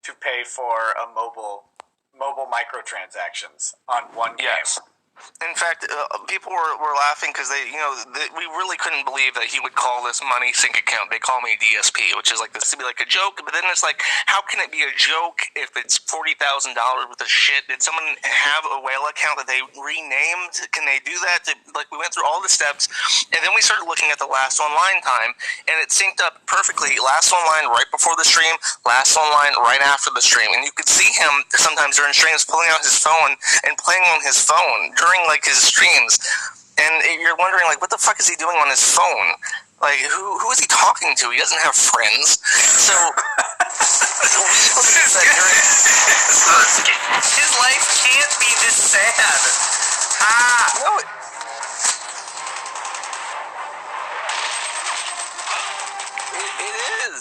to pay for a mobile microtransactions on one game. Yes. In fact, people were laughing because we really couldn't believe that he would call this money sync account. They call me DSP, which is like this to be like a joke. But then it's like, how can it be a joke if it's $40,000 worth of shit? Did someone have a whale account that they renamed? Can they do that? We went through all the steps, and then we started looking at the last online time, and it synced up perfectly. Last online right before the stream, last online right after the stream, and you could see him sometimes during streams pulling out his phone and playing on his phone during like his streams, and you're wondering like, what the fuck is he doing on his phone? Like, who is he talking to? He doesn't have friends. So his life can't be this sad. No.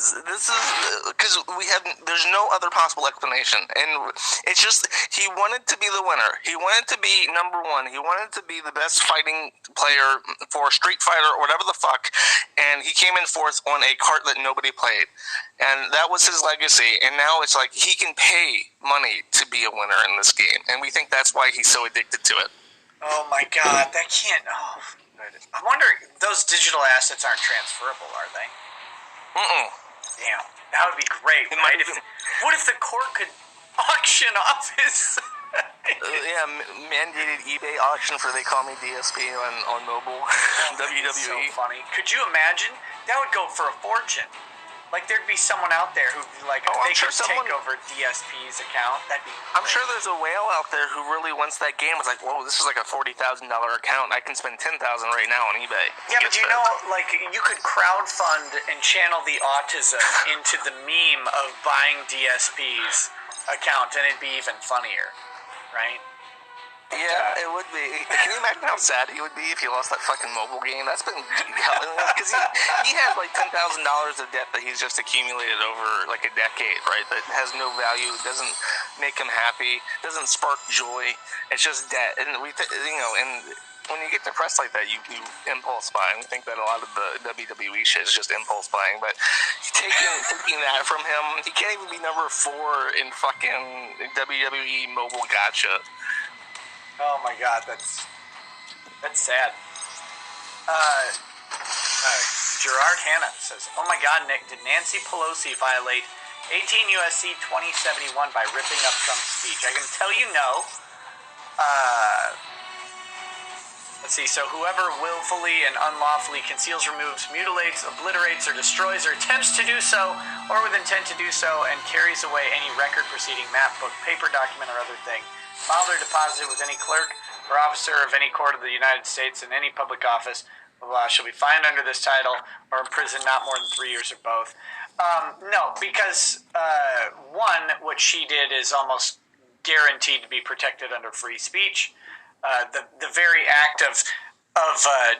This is because there's no other possible explanation, and it's just he wanted to be the winner. He wanted to be number one. He wanted to be the best fighting player for Street Fighter or whatever the fuck, and he came in fourth on a cart that nobody played, and that was his legacy. And now it's like he can pay money to be a winner in this game, and we think that's why he's so addicted to it. Oh my god, that can't. Oh, I wonder, those digital assets aren't transferable, are they? Damn, that would be great, right? What if the court could auction off his... mandated eBay auction for They Call Me DSP on mobile. WWE. So funny. Could you imagine? That would go for a fortune. Like, there'd be someone out there who, like, they could take over DSP's account. That'd be great. I'm sure there's a whale out there who really wants that game. It's like, whoa, this is like a $40,000 account. I can spend $10,000 right now on eBay. Yeah, but you know, like, you could crowdfund and channel the autism into the meme of buying DSP's account, and it'd be even funnier, right? Yeah, it would be. Can you imagine how sad he would be if he lost that fucking mobile game? That's been... Because he has like $10,000 of debt that he's just accumulated over like a decade, right? That has no value, doesn't make him happy, doesn't spark joy. It's just debt. And and when you get depressed like that, you impulse buy. And we think that a lot of the WWE shit is just impulse buying. But taking that from him, he can't even be number 4 in fucking WWE Mobile Gacha. Oh my god, that's sad. Gerard Hanna says, "Oh my god, Nick, did Nancy Pelosi violate 18 U.S.C. 2071 by ripping up Trump's speech?" I can tell you no. Let's see, so whoever willfully and unlawfully conceals, removes, mutilates, obliterates, or destroys, or attempts to do so, or with intent to do so, and carries away any record, proceeding, map, book, paper, document, or other thing, filed or deposited with any clerk or officer of any court of the United States in any public office, blah, blah, shall be fined under this title or imprisoned not more than 3 years or both. No, because one, what she did is almost guaranteed to be protected under free speech. The very act of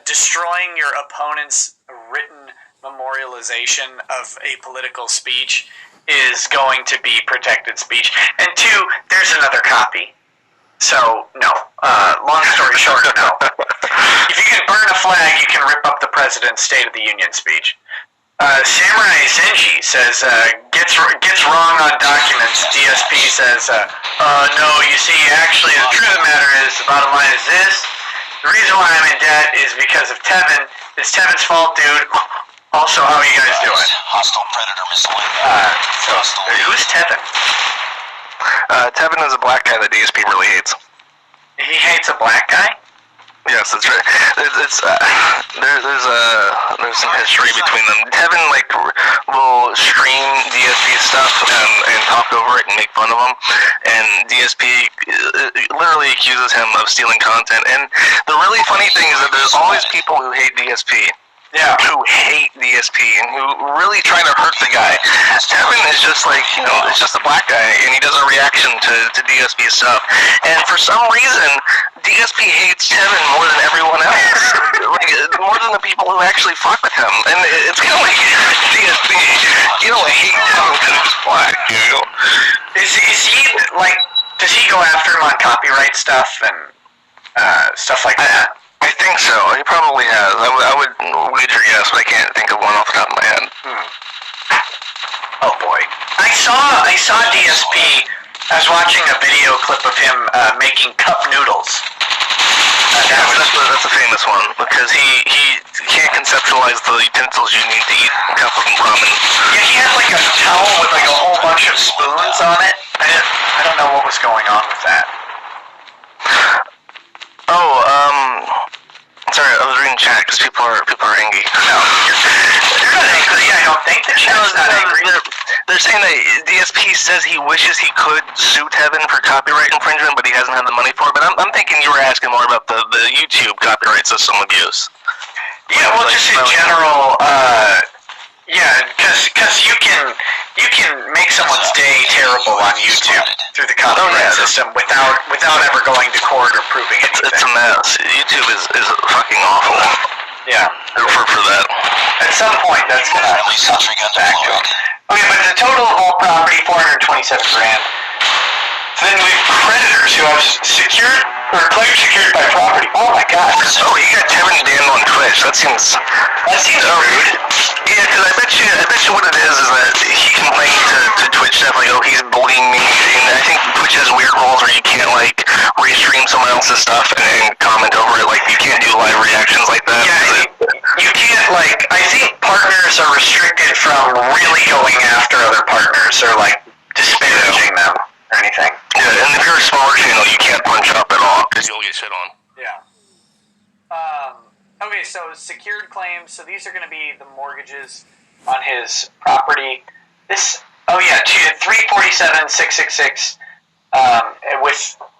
destroying your opponent's written memorialization of a political speech is going to be protected speech. And two, there's another copy. So, no. Long story short, no. If you can burn a flag, you can rip up the President's State of the Union speech. Samurai Senji says, gets wrong on documents. DSP says, no, you see, actually, the truth of the matter is, the bottom line is this. The reason why I'm in debt is because of Tevin. It's Tevin's fault, dude. Also, how are you guys doing? Hostile predator missile. Who's Tevin? Tevin is a black guy that DSP really hates. He hates a black guy? Yes, that's right. There's some history between them. Tevin will stream DSP stuff and talk over it and make fun of him, and DSP literally accuses him of stealing content. And the really funny thing is that there's always people who hate DSP. Yeah. Who hate DSP and who really try to hurt the guy. Tevin is just like, it's just a black guy, and he does a reaction to DSP stuff. And for some reason, DSP hates Tevin more than everyone else. More than the people who actually fuck with him. And it's kind of like, DSP, you don't hate Tevin because he's black, Is he, does he go after him on copyright stuff and stuff like that? I think so. He probably has. I would wager yes, but I can't think of one off the top of my head. Oh boy. I saw DSP. I was watching a video clip of him making cup noodles. That's a famous one because he can't conceptualize the utensils you need to eat a cup of ramen. Yeah, he had like a towel with like a whole bunch of spoons on it. I don't know what was going on with that. Sorry, I was reading chat because people are angry. No, you're not angry. I don't think the chat's not angry. They're saying that DSP says he wishes he could sue Tevin for copyright infringement, but he hasn't had the money for it. But I'm thinking you were asking more about the YouTube copyright system abuse. Yeah, well, just in general, yeah, because you can make someone's day terrible on YouTube through the copyright system without ever going to court or proving anything. It's a mess. YouTube is fucking awful. Yeah. For that. At some point, that's gonna come back to him. Okay, but the total of all property, $427,000. So then we have creditors who have secured or claimed secured by property. Oh my god. Oh, you got Tevin Dan on Twitch. That seems rude. Yeah, because I bet you what it is that he complained to Twitch stuff like, oh, he's bullying me, and I think Twitch has weird rules where you can't like restream someone else's stuff and comment over it. Like you can't do live reactions like that. Yeah, you can't like. I think partners are restricted from really going after other partners or like disparaging them or anything. Yeah, and if you're a smaller channel, you can't punch up at all because you'll get shit on. Yeah. Okay, so secured claims. So these are going to be the mortgages on his property. This, 347,666.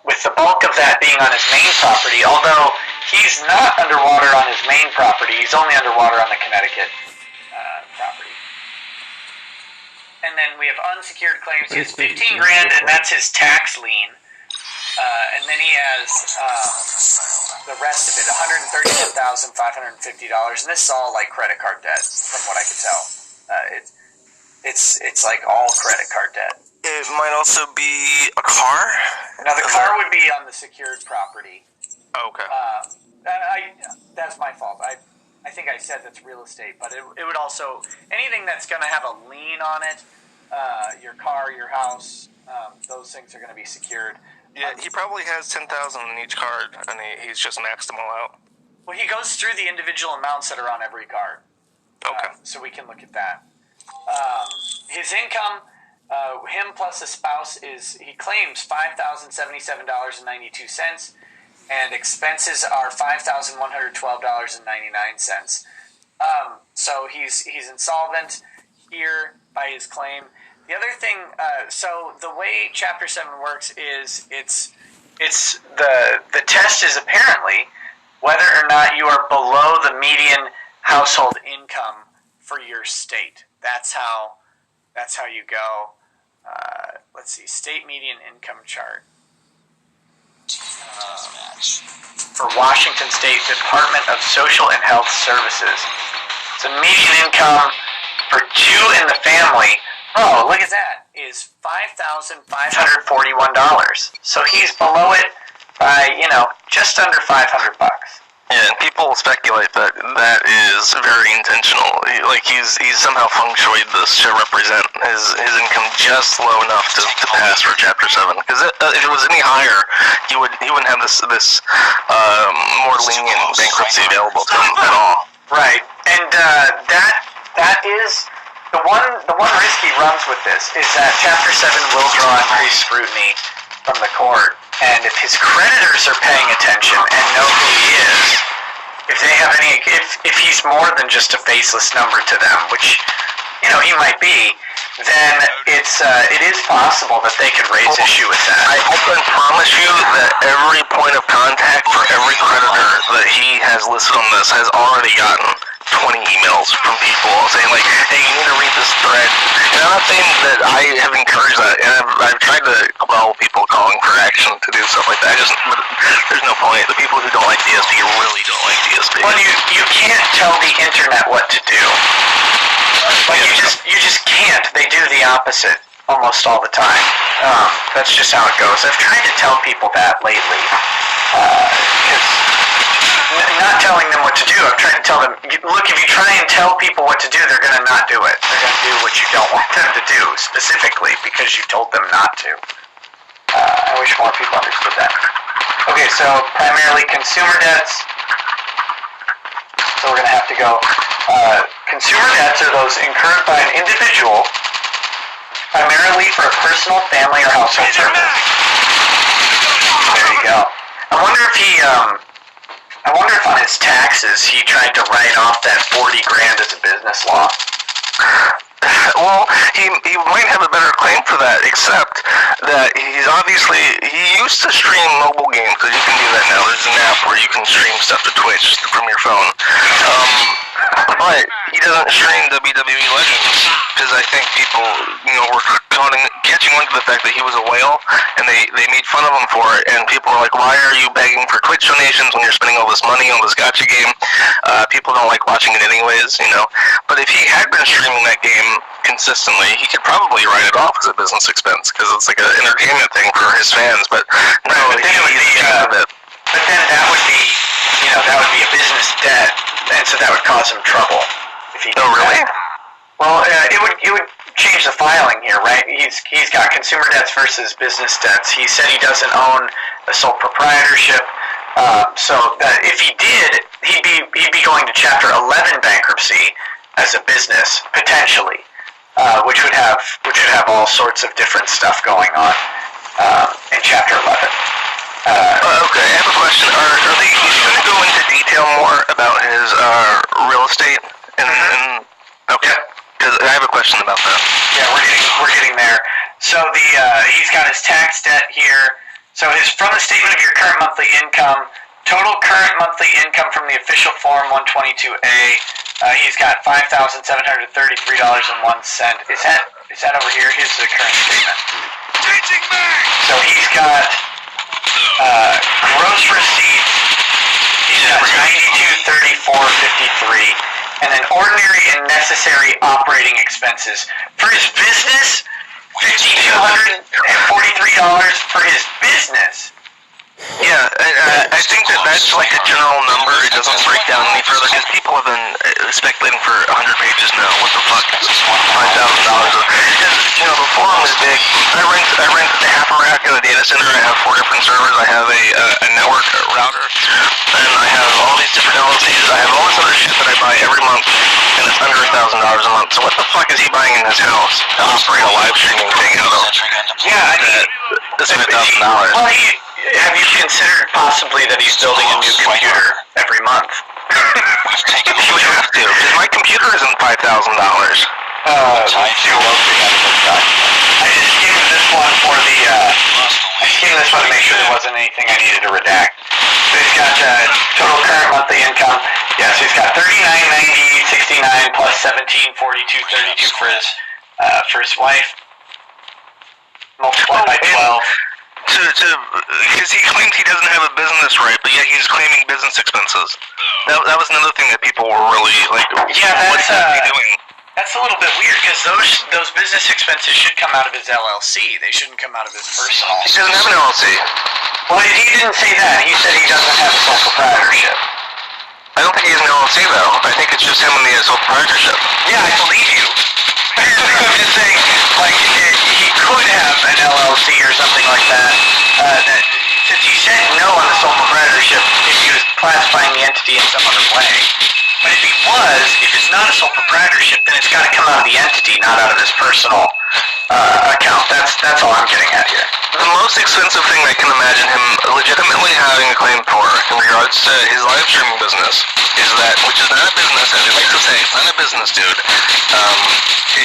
With the bulk of that being on his main property. Although he's not underwater on his main property, he's only underwater on the Connecticut property. And then we have unsecured claims. He has $15,000, and that's his tax lien. And then he has the rest of it, $131,550, and this is all like credit card debt, from what I could tell. It's like all credit card debt. It might also be a car. Now the car would be on the secured property. Oh, okay. That's my fault. I think I said that's real estate, but it would also anything that's going to have a lien on it, your car, your house, those things are going to be secured. Yeah, he probably has 10,000 in each card, and he's just maxed them all out. Well, he goes through the individual amounts that are on every card. Okay. So we can look at that. His income, him plus a spouse, he claims $5,077.92, and expenses are $5,112.99. So he's insolvent here by his claim. The other thing, so the way Chapter 7 works is it's the test is apparently whether or not you are below the median household income for your state. That's how you go. Let's see, state median income chart. For Washington State Department of Social and Health Services. So median income for two in the family, oh, look at that, is $5,541. So he's below it by, just under $500. Yeah, and people speculate that is very intentional. Like he's somehow feng shuied this to represent his income just low enough to pass for Chapter 7. Because if it was any higher, he wouldn't have this more lenient bankruptcy available to him at all. Right, and that is the one risk he runs with this is that Chapter 7 will draw increased scrutiny from the court. And if his creditors are paying attention and know who he is, if they have if he's more than just a faceless number to them, which he might be, then it is possible that they could raise issue with that. I can promise you that every point of contact for every creditor that he has listed on this has already gotten 20 emails from people saying like, hey, you need to read this thread. And I'm not saying that I have encouraged that, and I've tried to quell people calling for action to do stuff like that. There's no point. The people who don't like DSP really don't like DSP. Well, you can't tell the internet what to do. Like you just can't. They do the opposite almost all the time. That's just how it goes. I've tried to tell people that lately, because not telling them what to do. I'm trying to tell them, look, if you try and tell people what to do, they're going to not do it. They're going to do what you don't want them to do, specifically because you told them not to. I wish more people understood that. Okay, so primarily consumer debts. So we're going to have to go. Consumer debts are those incurred by an individual, primarily for a personal, family, or household purpose. There you go. I wonder if on his taxes he tried to write off that 40 grand as a business loss. Well, he might have a better claim for that, except that he used to stream mobile games, because you can do that now. There's an app where you can stream stuff to Twitch from your phone. But he doesn't stream WWE Legends, because I think people, were catching on to the fact that he was a whale, and they made fun of him for it, and people were like, why are you begging for Twitch donations when you're spending all this money on this gacha game? People don't like watching it anyways, But if he had been streaming that game consistently, he could probably write it off as a business expense, because it's like an entertainment thing for his fans, but no, but then it would be, but then that would be, that would be a business debt, and so that would cause him trouble. If he did really? That. Well, it would change the filing here, right? He's got consumer debts versus business debts. He said he doesn't own a sole proprietorship, so that if he did, he'd be going to Chapter 11 bankruptcy as a business potentially, which would have all sorts of different stuff going on in Chapter 11. Okay, I have a question. Are they going to go into detail more about his real estate? Okay. Because I have a question about that. Yeah, we're getting there. So he's got his tax debt here. So from the statement of your current monthly income, total current monthly income from the official form 122A, he's got $5,733.01. Is that over here? Here's the current statement. So he's got gross receipts. He's got $92,34.53. And then ordinary and necessary operating expenses. For his business, $5,243 for his business. Yeah, I think that's like a general number. It doesn't break down any further, because people have been speculating for 100 pages now. What the fuck is $5,000? Because, the forum is big. I rent half a rack in the data center. I have 4 different servers. I have a network router, and I have all these different LLCs. I have all this other shit that I buy every month, and it's under $1,000 a month. So what the fuck is he buying in his house to operate a live streaming thing out of? Yeah, I mean, that's $5,000. Well, have you considered possibly that he's building a new computer every month? He would have to, because my computer isn't $5,000. I just skimmed this one for the, I skimmed this one to make sure there wasn't anything I needed to redact. So he's got total current monthly income. Yeah, so he's got $39.90.69 plus $17.42.32 for his wife. Multiplied by 12. Because he claims he doesn't have a business, right? But yet he's claiming business expenses. That was another thing that people were really like, what's he doing? That's a little bit weird, because those business expenses should come out of his LLC. They shouldn't come out of his personal. He doesn't have an LLC. Well, he didn't say that. He said he doesn't have a sole proprietorship. I don't think he has an LLC, though. I think it's just him and the sole proprietorship. Yeah, I believe you. I'm just saying, like, he could have an LLC or something like that. Since he said no on the sole proprietorship, if he was classifying the entity in some other way. But if it's not a sole proprietorship, then it's got to come out of the entity, not out of his personal account. That's all I'm getting at here. The most expensive thing I can imagine him legitimately having a claim for in regards to his live streaming business is that, which is not a business, as he likes to say, it's not a business, dude,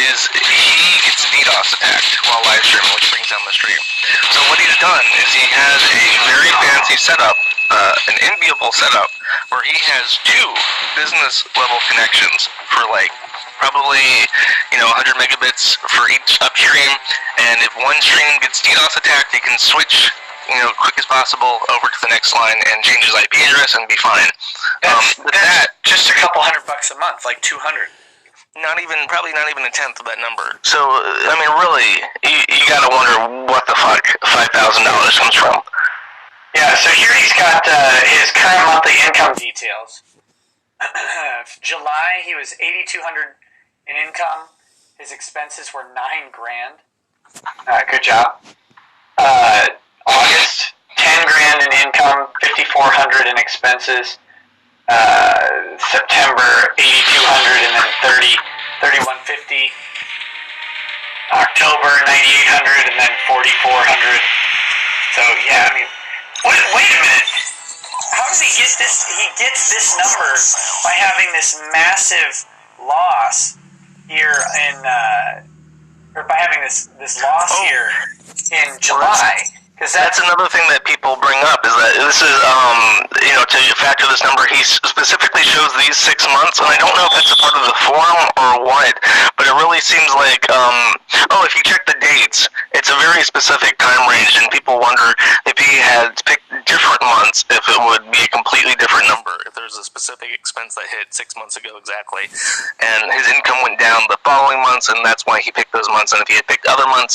is he gets DDoS attacked while live streaming, which brings down the stream. So what he's done is he has a very fancy setup, an enviable setup, where he has 2 business level connections for like probably 100 megabits for each upstream, and if one stream gets DDoS attacked, he can switch quick as possible over to the next line and change his IP address and be fine. That's just a couple $100 a month, like 200. Probably not even a tenth of that number. So I mean, really, you gotta wonder what the fuck $5,000 comes from. Yeah, so here he's got his current monthly income details. July, he was $8,200 in income. His expenses were $9,000. Good job. August, $10,000 in income, $5,400 in expenses. September, $8,200 and then $3,150. October, $9,800 and then $4,400. So yeah, I mean, wait a minute. How does he get this? He gets this number by having this massive loss here in, or by having this loss here in July. Because that's another thing that people bring up is that this is, to factor this number, he specifically shows these 6 months, and I don't know if it's a part of the form or what, but it really seems like, if you check the dates, it's a very specific time range, and people wonder if he had picked different months, if it would be a completely different number, if there's a specific expense that hit 6 months ago exactly, and his income went down the following months, and that's why he picked those months, and if he had picked other months,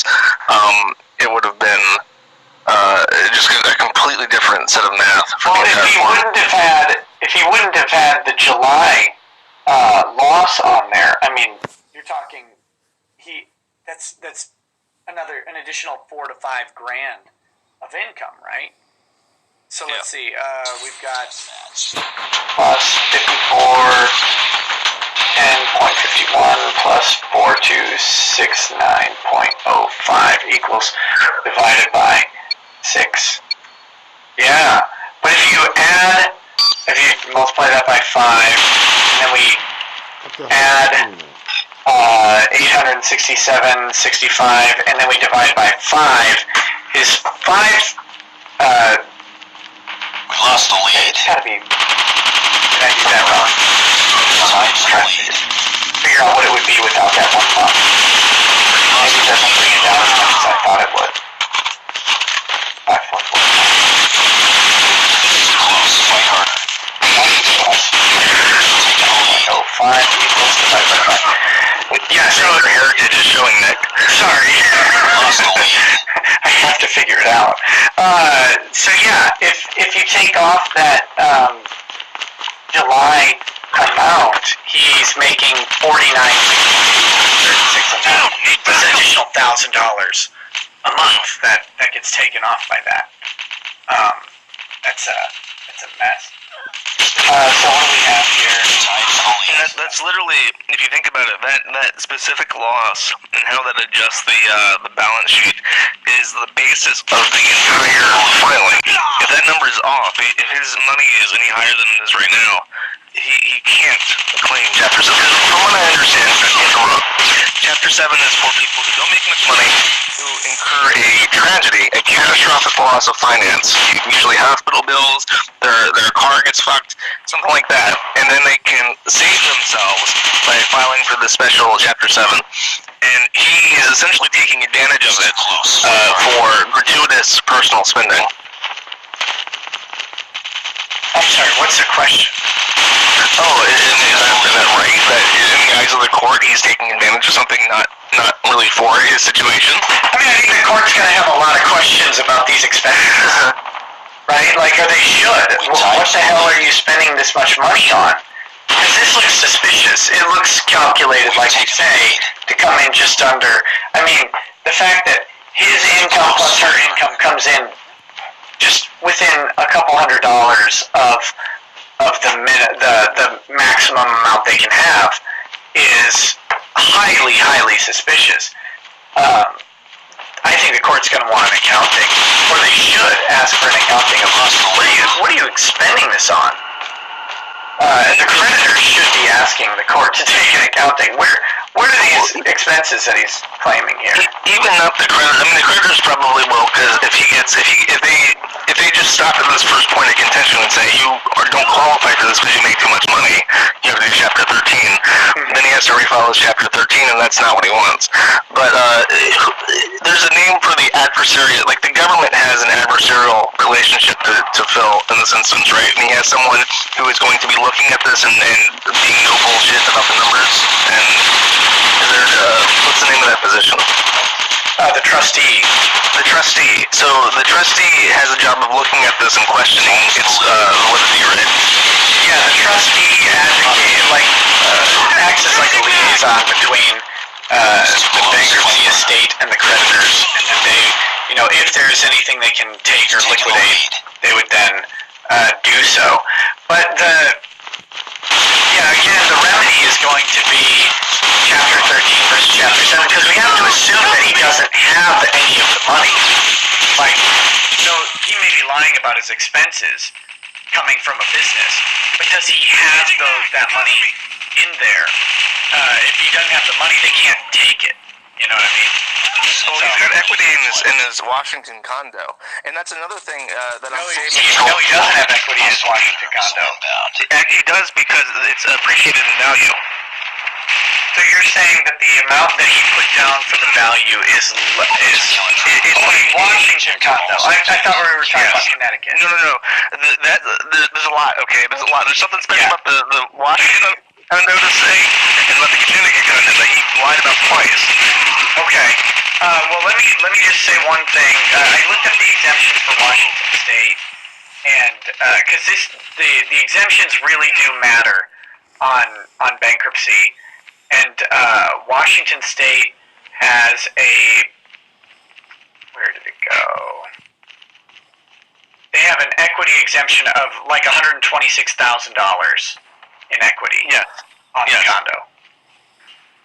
it would have been just a completely different set of math. Well, if he wouldn't have had the July loss on there, I mean, you're talking that's an additional $4,000 to $5,000 of income, right? So let's see. We've got plus 54. 10.51 plus 4269.05 equals divided by 6. Yeah, but if you multiply that by 5, and then we add 867.65, and then we divide by 5, his 5, lost the lead. It's gotta be, did I do that wrong? I'm trying to figure out what it would be without that one month. Maybe it doesn't bring it down as much as I thought it would. 544. Close, fight harder. 5 equals divided by 5. Yeah, so your heritage is showing, Nick. Sorry. I have to figure it out. So yeah, if you take off that July amount, he's making $49.66 amount. That's an additional $1,000 a month that gets taken off by that. That's a mess. So what do we have here? That's literally, if you think about it, that specific loss and how that adjusts the balance sheet is the basis of the entire filing. If that number is off, if his money is any higher than it is right now, he can't claim Chapter 7. From what I understand, Chapter 7 is for people who don't make much money, who incur a tragedy, a catastrophic loss of finance, usually hospital bills, their car gets fucked, something like that, and then they can save themselves by filing for the special Chapter 7. And he is essentially taking advantage of it for gratuitous personal spending. I'm sorry, what's the question? Oh, is that right? That in the eyes of the court, he's taking advantage of something not really for his situation? I mean, I think the court's going to have a lot of questions about these expenses, right? Like, or they should. What the hell are you spending this much money on? Because this looks suspicious. It looks calculated, like you say, to come in just under. I mean, the fact that his income plus her income comes in just within a couple $100 of the maximum amount they can have is highly suspicious. I think the court's going to want an accounting, or they should ask for an accounting of what are you expending this on? The creditor should be asking the court to take an accounting. Where are these expenses that he's claiming here? Even not the creditor. I mean, the creditors probably will, because if they just stop at this first point of contention and say you don't qualify for this because you make too much money, you have to do Chapter 13. Then he has to refile his Chapter 13, and that's not what he wants. But there's a name for the adversarial. Like, the government has an adversarial relationship to fill in this instance, right? And he has someone who is going to be looking at this and being no bullshit about the numbers. And is there what's the name of that position? The trustee. The trustee. So the trustee has a job of looking at this and questioning its validity, right? Yeah, the trustee acts as like a liaison between the bankruptcy estate and the creditors, and then they, if there's anything they can take or liquidate, they would then do so. But again, the remedy is going to be Chapter 13 versus Chapter 7, because we have to assume that he doesn't have any of the money. So he may be lying about his expenses coming from a business, but does he have that money in there? If he doesn't have the money, they can't take it. You know what I mean? Well, he's got equity in his Washington condo, and that's another thing that I'm saving. No, he doesn't have equity in his Washington condo. He does, because it's appreciated in value. So you're saying that the amount that he put down for the value is Washington condo? I thought we were talking about Connecticut. No. There's a lot. Okay, there's a lot. There's something special about the Washington condo to say, and about the Connecticut condo that he lied about twice. Okay. Well, let me just say one thing. I looked up the exemptions for Washington State, and because the exemptions really do matter on bankruptcy. And Washington State has where did it go? They have an equity exemption of like $126,000 in equity on the condo.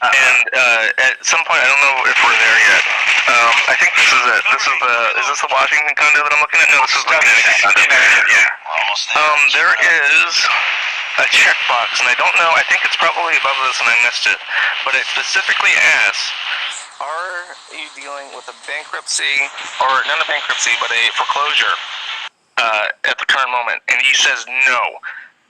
And at some point, I don't know if we're there yet. I think this is it. Is this the Washington condo that I'm looking at? No, this is the Connecticut condo. There is a checkbox, and I don't know, I think it's probably above this and I missed it, but it specifically asks, are you dealing with a bankruptcy, or not a bankruptcy, but a foreclosure at the current moment? And he says no,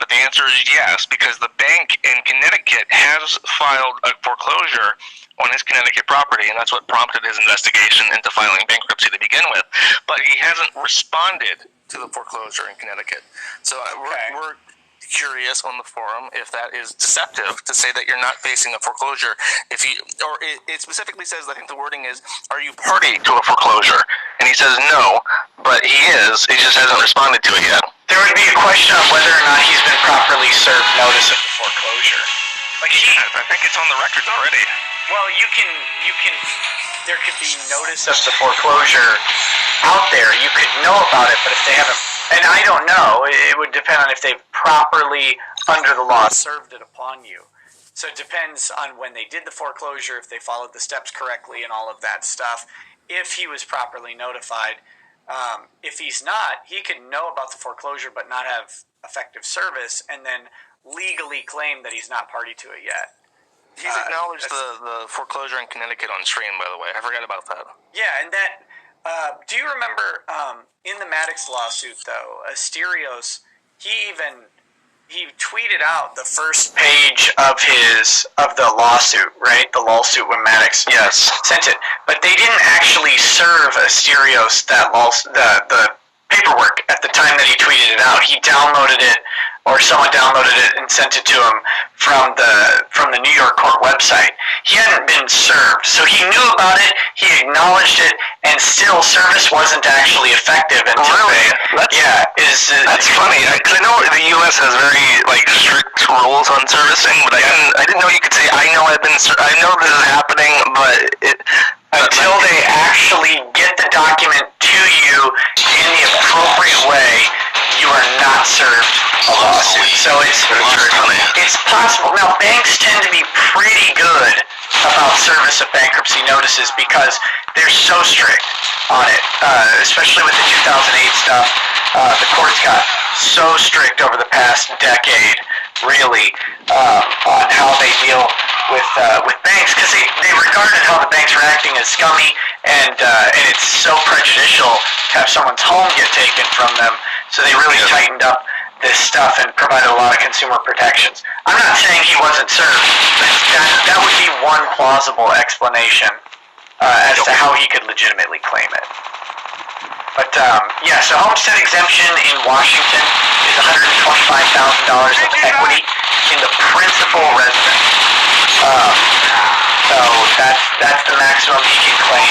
but the answer is yes, because the bank in Connecticut has filed a foreclosure on his Connecticut property, and that's what prompted his investigation into filing bankruptcy to begin with, but he hasn't responded to the foreclosure in Connecticut. So we're curious on the forum if that is deceptive to say that you're not facing a foreclosure. If you, or it specifically says, I think the wording is, are you party to a foreclosure? And he says no, but he is. He just hasn't responded to it yet. There would be a question of whether or not he's been properly served notice of the foreclosure. I think it's on the records already. Well, you can. There could be notice of the foreclosure out there. You could know about it, but if they haven't, and I don't know, it would depend on if they've properly, under the law, served it upon you. So it depends on when they did the foreclosure, if they followed the steps correctly, and all of that stuff. If he was properly notified. If he's not, he could know about the foreclosure but not have effective service, and then legally claim that he's not party to it yet. He's acknowledged the foreclosure in Connecticut on stream, by the way. I forgot about that. Yeah, and that, do you remember, in the Maddox lawsuit, though, Asterios, he tweeted out the first page of the lawsuit, right? The lawsuit when Maddox sent it. But they didn't actually serve Asterios the paperwork at the time that he tweeted it out. He downloaded it, or someone downloaded it and sent it to him from the New York court website. He hadn't been served, so he knew about it, he acknowledged it, and still service wasn't actually effective until That's funny, because I know the U.S. has very strict rules on servicing, but I didn't know you could say I know this is happening, but until they actually get the document to you in the appropriate way, you are not served a lawsuit. So it's possible. Now, banks tend to be pretty good about service of bankruptcy notices because they're so strict on it, especially with the 2008 stuff. The courts got so strict over the past decade, really, on how they deal with banks, because they regarded how the banks were acting as scummy, and it's so prejudicial to have someone's home get taken from them. So they really tightened up this stuff and provided a lot of consumer protections. I'm not saying he wasn't served, but that would be one plausible explanation as to how he could legitimately claim it. But so homestead exemption in Washington is $125,000 of equity in the principal residence. So that's the maximum he can claim.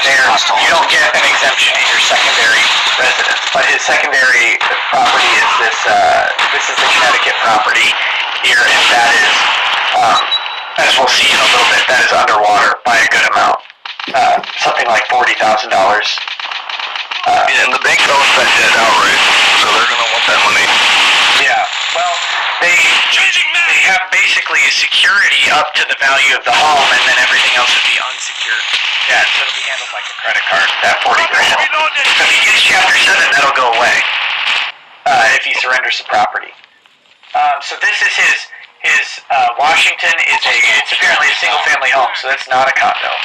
There, you don't get an exemption in your secondary residence, but his secondary property is this is the Connecticut property here, and that is, as we'll see in a little bit, that is underwater by a good amount, something like $40,000. And the bank owns that debt outright, so they're going to want that money. Yeah, well, they have basically a security up to the value of the home, and then everything else would be unsecured debt, so it'll be handled like a credit card, that $40,000. So if he gets Chapter 7, that'll go away, if he surrenders the property. So this is his Washington it's apparently a single-family home, so that's not a condo.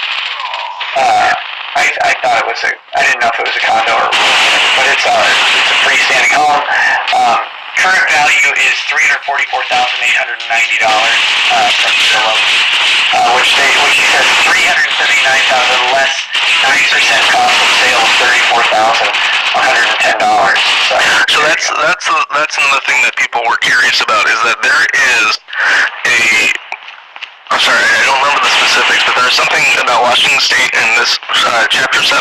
I thought it was I didn't know if it was a condo or whatever, but it's a freestanding home. Current value is $344,890 from Zillow, which he says $379,000 less 9% cost of sale of $34,110. So that's another thing that people were curious about, is that there is I'm sorry, I don't remember the specifics, but there's something about Washington State in this Chapter 7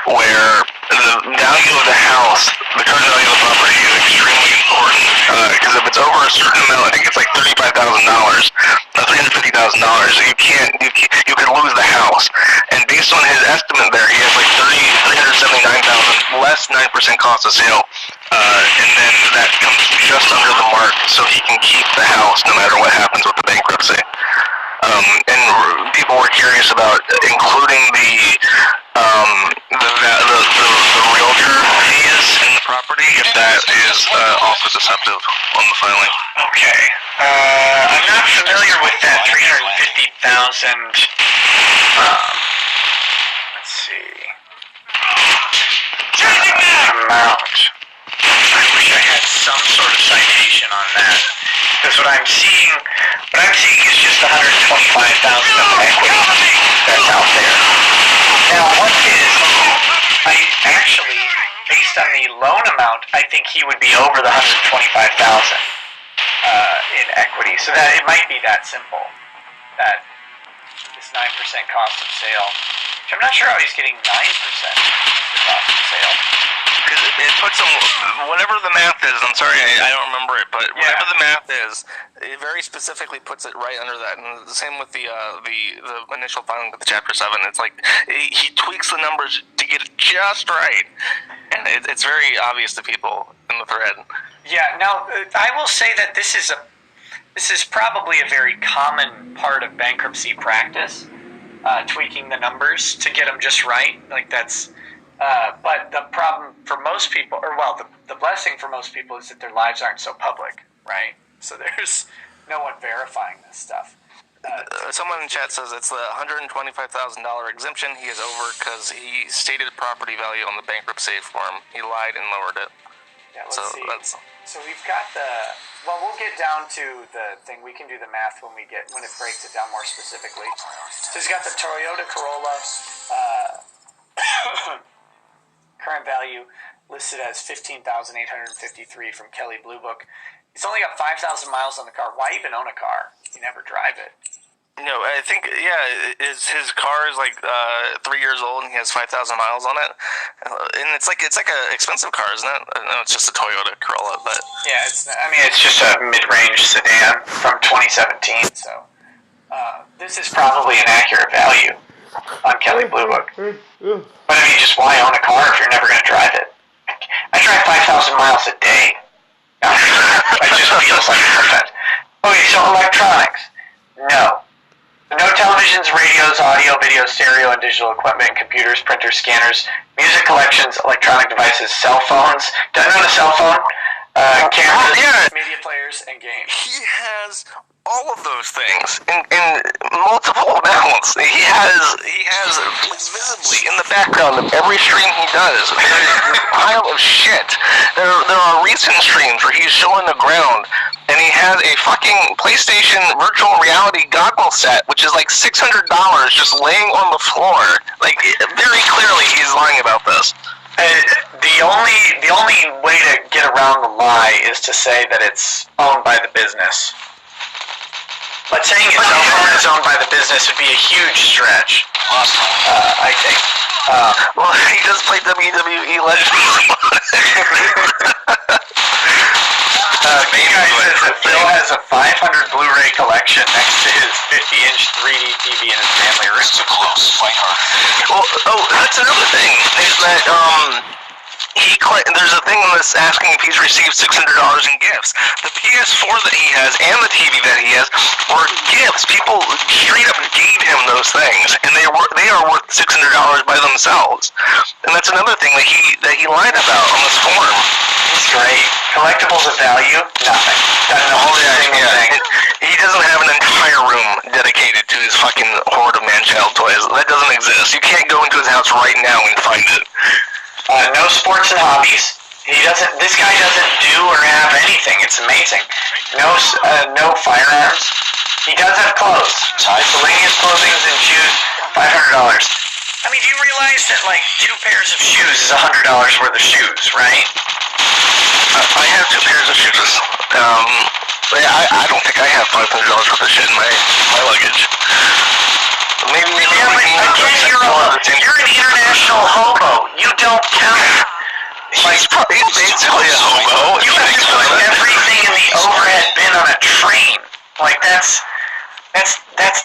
where the value of the house, the current value of the property, is extremely important. Because if it's over a certain amount, I think it's like $35,000, $350,000, you could lose the house. And based on his estimate there, he has like $379,000 less 9% cost of sale. And then that comes just under the mark, so he can keep the house no matter what happens with the bankruptcy. And people were curious about including the realtor fees in the property, if that is also deceptive on the filing. Okay. I'm not familiar with that $350,000. Let's see. Amount. I wish I had some sort of citation on that. Because what I'm seeing is just $125,000 of equity that's out there. Now, based on the loan amount, I think he would be over the $125,000 in equity. So that it might be that simple. That this 9% cost of sale, which I'm not sure how he's getting 9% cost of sale. Because it puts them, whatever the math is, I'm sorry, I don't remember it, but whatever the math is, it very specifically puts it right under that. And the same with the initial filing with the Chapter 7. It's like, he tweaks the numbers to get it just right. And it's very obvious to people in the thread. Yeah, now, I will say that this is probably a very common part of bankruptcy practice, tweaking the numbers to get them just right. Like, that's... but the problem for most people, the blessing for most people is that their lives aren't so public, right? So there's no one verifying this stuff. Someone in chat says it's the $125,000 exemption he is over because he stated property value on the bankruptcy form. He lied and lowered it. Yeah, let's see. So we've got we'll get down to the thing. We can do the math when it breaks it down more specifically. So he's got the Toyota Corolla, current value listed as $15,853 from Kelley Blue Book. He's only got 5,000 miles on the car. Why even own a car? You never drive it. No, I think, his car is like 3 years old and he has 5,000 miles on it. And it's like a expensive car, isn't it? No, it's just a Toyota Corolla, but... Yeah, it's just a mid-range sedan from 2017, so... this is probably an accurate value on Kelley Blue Book. But just why own a car if you're never going to drive it? I drive 5,000 miles a day. It just feels like perfect. Okay, so electronics. No. No televisions, radios, audio, video, stereo, and digital equipment, computers, printers, scanners, music collections, electronic devices, cell phones. Doesn't own a cell phone. Cameras, media players, and games. He has all of those things in multiple amounts. He has visibly in the background of every stream he does, there's a pile of shit. There are recent streams where he's showing the ground, and he has a fucking PlayStation virtual reality goggle set, which is like $600 just laying on the floor. Like, very clearly he's lying about this. The only way to get around the lie is to say that it's owned by the business. But saying his cell phone is owned by the business would be a huge stretch. I think. Well, he does play WWE Legends. Big Guy says that Phil has a 500 Blu-ray collection next to his 50-inch 3D TV in his family room. It's too close. Fight hard. Well, that's another thing, is that, there's a thing that's asking if he's received $600 in gifts. The PS4 that he has and the TV that he has were gifts. People straight up gave him those things, and they are worth $600 by themselves. And that's another thing that he lied about on this form. It's great. Collectibles of value, nothing. Doesn't know thing. He doesn't have an entire room dedicated to his fucking horde of man-child toys. That doesn't exist. You can't go into his house right now and find it. No sports and hobbies. This guy doesn't do or have anything. It's amazing. No firearms. He does have clothes. Miscellaneous clothing and shoes, $500. I mean, do you realize that, like, 2 pairs of shoes is $100 worth of shoes, right? I have 2 pairs of shoes. I don't think I have $500 worth of shit in my luggage. Maybe you're an international hobo. You don't count. He's basically a hobo. You have to put everything in the overhead bin on a train. Like, that's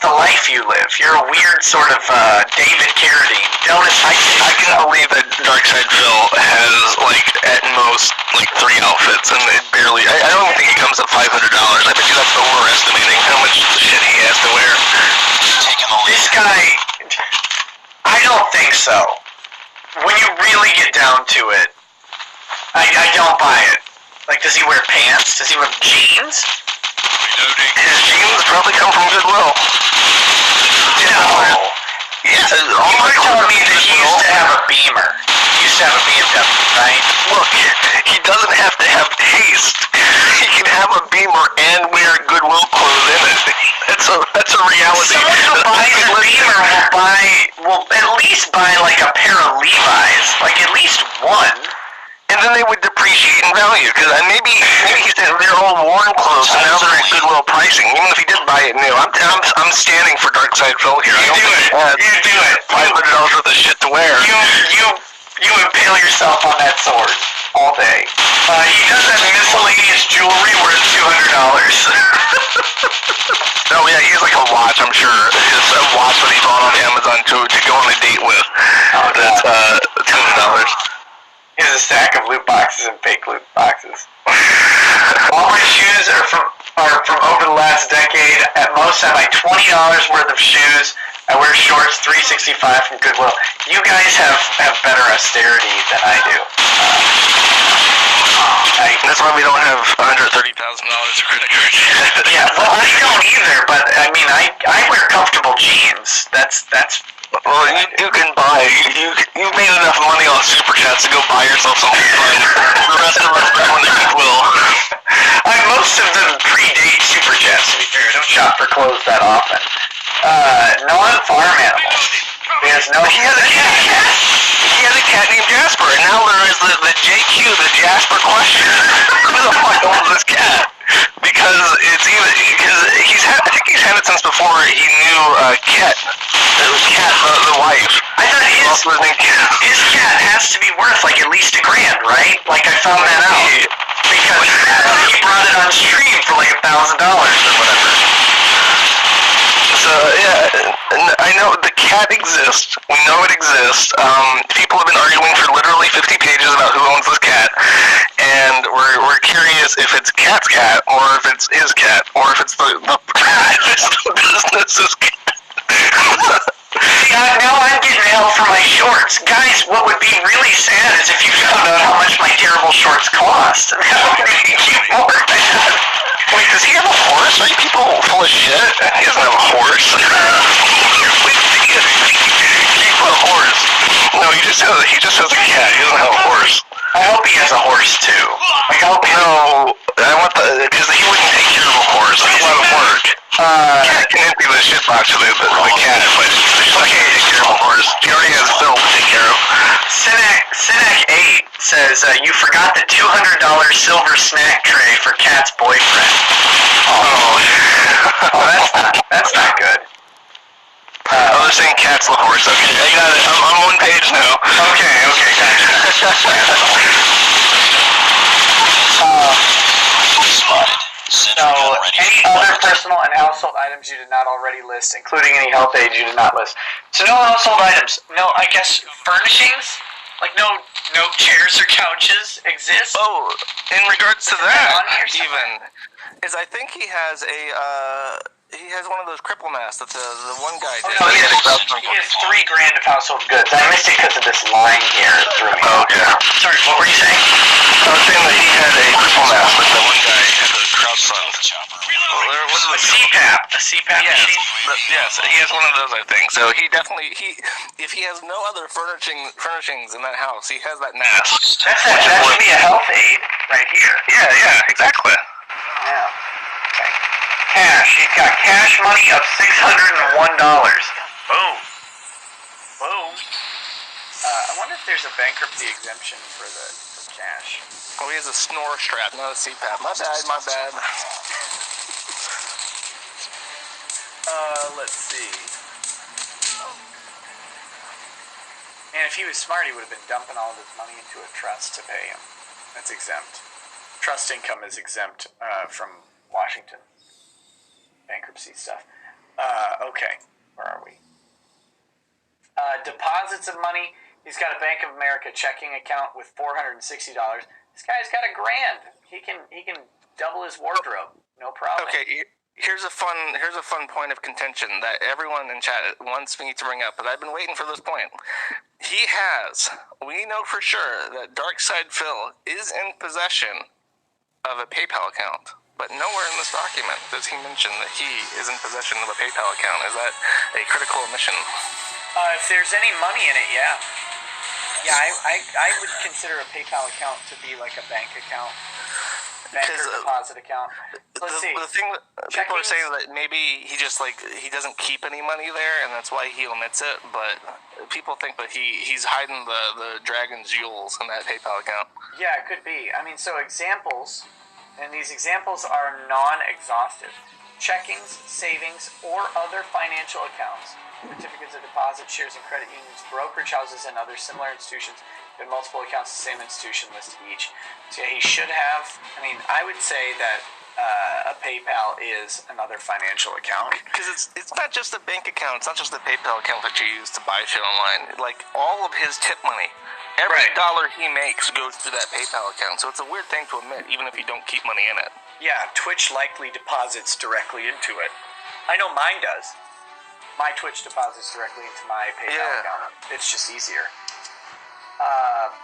the life you live. You're a weird sort of David Carradine. I can believe that Darkside Phil has, like, at most, like, 3 outfits, and it barely... I don't even think he comes up $500. I bet you that's overestimating how much shit he has to wear. This guy... I don't think so. When you really get down to it, I don't buy it. Like, does he wear pants? Does he wear jeans? His jeans probably come from Goodwill. No. Yeah, all you're telling me that he used to have a Beamer. He used to have a BMW, right? Look, he doesn't have to have taste. He can have a Beamer and wear Goodwill clothes in it. That's a reality. Someone who buys a Beamer will at least buy like a pair of Levi's, like at least one. And then they would depreciate in value, because maybe he said they're all worn clothes, and now they're at Goodwill pricing. Even if he did buy it new, I'm standing for Darkside Phil here. You do it. $500 worth of shit to wear. You impale yourself on that sword all day. He does have miscellaneous jewelry worth $200. Oh yeah, he has like a watch, I'm sure. It's a watch that he bought on Amazon to go on a date with. Oh, that's $200. He has a stack of loot boxes and fake loot boxes. All my shoes are from over the last decade. At most, I buy $20 worth of shoes. I wear shorts, $365 from Goodwill. You guys have better austerity than I do. That's why we don't have $130,000 of credit cards. Yeah, well, I don't either. But I mean, I wear comfortable jeans. That's. Well, you can buy. You've made enough money on Super Chats to go buy yourself something fun. The rest of us are going to Goodwill. Most of them predate Super Chats, to be fair. I don't shop for clothes that often. Non-farm animals. He has a cat. He has a cat named Jasper, and now there is the JQ, the Jasper question. Who the fuck owns this cat? Because I think he's had it since before he knew Ket. It was Kat, the wife. I thought his cat has to be worth like at least $1,000, right? Like I found that out because he brought it on stream for like $1,000 or whatever. So yeah, I know the cat exists. We know it exists. People have been arguing for literally 50 pages about who owns this cat, and we're curious if it's Cat's cat, or if it's his cat, or if it's the business's cat. See, now I'm getting hell for my shorts. Guys, what would be really sad is if you found out how much my terrible shorts cost. That would make you more mad. Wait, does he have a horse? Are you people full of shit? He doesn't have a horse. He has a horse. No, he just has a cat. He doesn't have a horse. I hope he has a horse too. Like, I want because he wouldn't take care of a horse. That's a lot of work. Cat can empty the shit box of the cat, but she can't take care of a horse. She already has Phil to take care of. Cynic 8 says, you forgot the $200 silver snack tray for Kat's boyfriend. Oh, that's not good. They're saying Cat's the horse. Okay, I got it. I'm on one page now. Okay, gotcha. Spotted. So, any other personal and household items you did not already list, including any health aids you did not list. So no household items. No, I guess furnishings? Like no chairs or couches exist? Oh, in regards to On that, here somewhere. even, is I think he has he has one of those cripple masks that the one guy did. No, he has $3,000 of household goods. I missed it because of this line here. It threw me off. Okay. Sorry, what were you saying? I was saying that he had a cripple mask that the one guy had to crowdfund. A CPAP machine? Yes, he has one of those, I think. So he definitely, if he has no other furnishings in that house, he has that mask. That should be a health aid right here. Yeah, exactly. Yeah. Okay. Cash. He's got cash money of $601. Boom. I wonder if there's a bankruptcy exemption for cash. Oh, he has a snore strap, not a CPAP. My bad. Let's see. And if he was smart, he would have been dumping all of his money into a trust to pay him. That's exempt. Trust income is exempt from Washington bankruptcy stuff. Okay, where are we? Deposits of money. He's got a Bank of America checking account with $460. This guy's got $1,000. He can double his wardrobe, no problem. Okay, here's a fun point of contention that everyone in chat wants me to bring up, but I've been waiting for this point. We know for sure that Darkside Phil is in possession of a PayPal account, but nowhere in this document does he mention that he is in possession of a PayPal account. Is that a critical omission? If there's any money in it, yeah. Yeah, I would consider a PayPal account to be like a bank account. Bank or deposit account. Let's see. The thing that people are saying that maybe he just he doesn't keep any money there, and that's why he omits it. But people think that he's hiding the dragon's jewels in that PayPal account. Yeah, it could be. I mean, so examples, and these examples are non-exhaustive. Checkings, savings, or other financial accounts, certificates of deposit, shares in credit unions, brokerage houses, and other similar institutions with multiple accounts, the same institution listed each. So yeah, he should have. I mean, I would say that a PayPal is another financial account. Because it's not just a bank account. It's not just the PayPal account that you use to buy shit online. Like, all of his tip money, every dollar he makes goes through that PayPal account. So it's a weird thing to admit, even if you don't keep money in it. Yeah, Twitch likely deposits directly into it. I know mine does. My Twitch deposits directly into my PayPal account. It's just easier.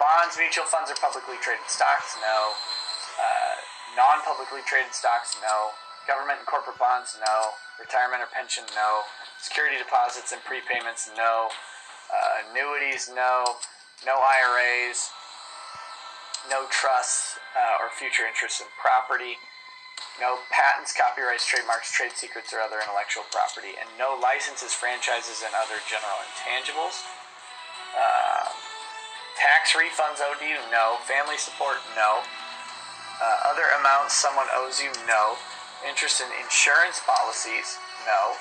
Bonds, mutual funds, or publicly traded stocks? No. Non-publicly traded stocks? No. Government and corporate bonds? No. Retirement or pension? No. Security deposits and prepayments? No. Annuities? No. No IRAs. No trusts or future interests in property. No patents, copyrights, trademarks, trade secrets, or other intellectual property. And no licenses, franchises, and other general intangibles. Tax refunds owed to you? No. Family support? No. Other amounts someone owes you? No. Interest in insurance policies? No.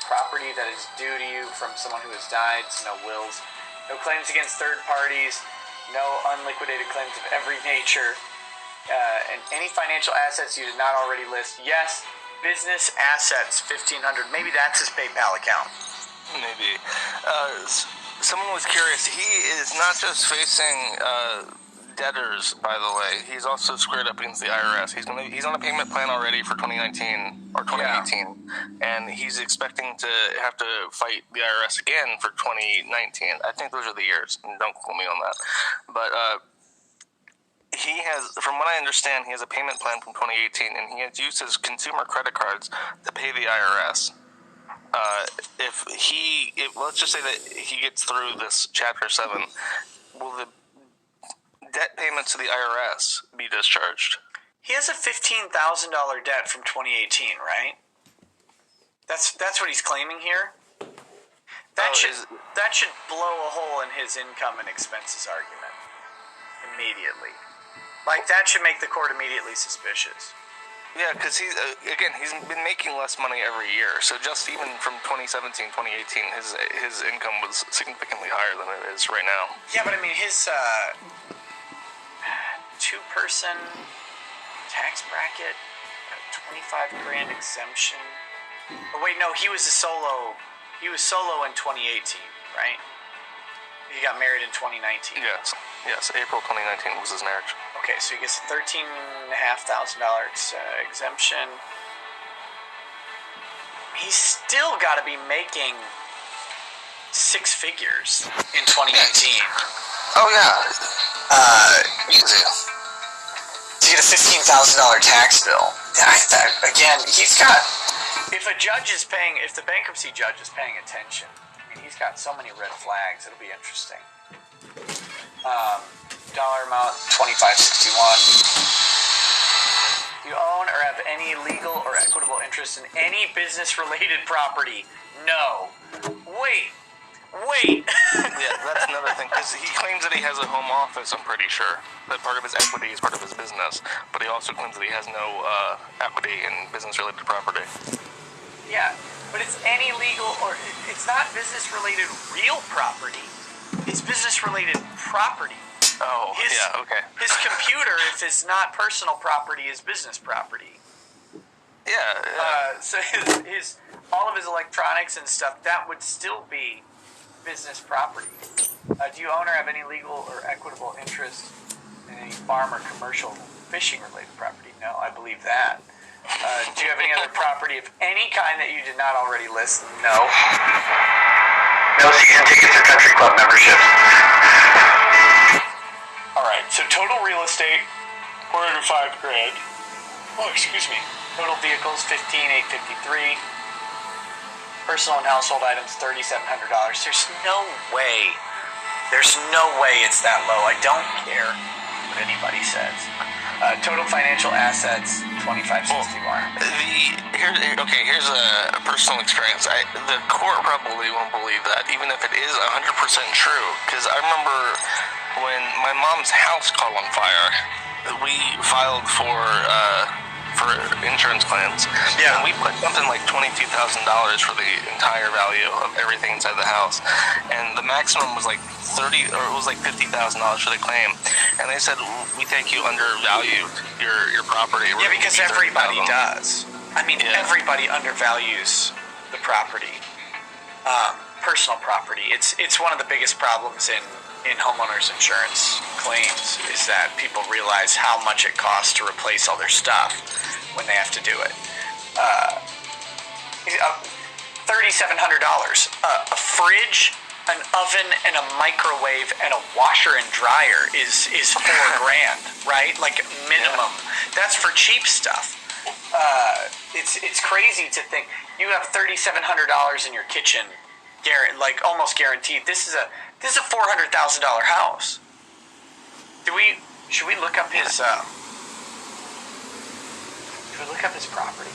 Property that is due to you from someone who has died? No wills. No claims against third parties. No unliquidated claims of every nature. And any financial assets you did not already list? Yes. Business assets, $1,500. Maybe that's his PayPal account. Maybe. Someone was curious. He is not just facing debtors, by the way. He's also squared up against the IRS. He's on a payment plan already for 2019 or 2018, and he's expecting to have to fight the IRS again for 2019. I think those are the years. Don't quote me on that. But he has, from what I understand, he has a payment plan from 2018, and he has used his consumer credit cards to pay the IRS. Let's just say that he gets through this Chapter 7, will the debt payments to the IRS be discharged? He has a $15,000 debt from 2018, right? That's what he's claiming here. That should blow a hole in his income and expenses argument immediately. Like, that should make the court immediately suspicious. Yeah, because he's been making less money every year. So just even from 2017, 2018, his income was significantly higher than it is right now. Yeah, but I mean, his two-person tax bracket, $25,000 exemption. Oh wait, no, he was solo in 2018, right? He got married in 2019. Yes, April 2019 was his marriage. Okay, so he gets a $13,500 exemption. He's still got to be making six figures in 2019. Oh yeah, easy. To get a $15,000 tax bill. Again, he's got. If the bankruptcy judge is paying attention, I mean, he's got so many red flags. It'll be interesting. Dollar amount $25.61. Do you own or have any legal or equitable interest in any business-related property? No. Wait. Yeah, that's another thing, because he claims that he has a home office, I'm pretty sure. That part of his equity is part of his business. But he also claims that he has no equity in business-related property. Yeah, but it's any legal or... It's not business-related real property. It's business-related property. Oh, yeah, okay. His computer, if it's not personal property, is business property. Yeah. So his all of his electronics and stuff, that would still be business property. Do you own or have any legal or equitable interest in any farm or commercial fishing-related property? No, I believe that. Do you have any other property of any kind that you did not already list? No. No season tickets or country club memberships. Alright, so total real estate, $405,000. Oh, excuse me. Total vehicles, $15,853. Personal and household items, $3,700. There's no way it's that low. I don't care what anybody says. Total financial assets, $2,561. Here's a personal experience. The court probably won't believe that, even if it is 100% true. Because I remember when my mom's house caught on fire, we filed for insurance claims. Yeah. And we put something like $22,000 for the entire value of everything inside the house. And the maximum was like $50,000 for the claim. And they said, we think you undervalued your property. Yeah, because everybody does. I mean, everybody undervalues the property. Personal property. It's one of the biggest problems in homeowners insurance claims is that people realize how much it costs to replace all their stuff when they have to do it. $3,700. A fridge, an oven, and a microwave, and a washer and dryer is $4,000, right? Like minimum. Yeah. That's for cheap stuff. It's crazy to think you have $3,700 in your kitchen, like almost guaranteed. This is a $400,000 house. Should we look up his? Should we look up his property?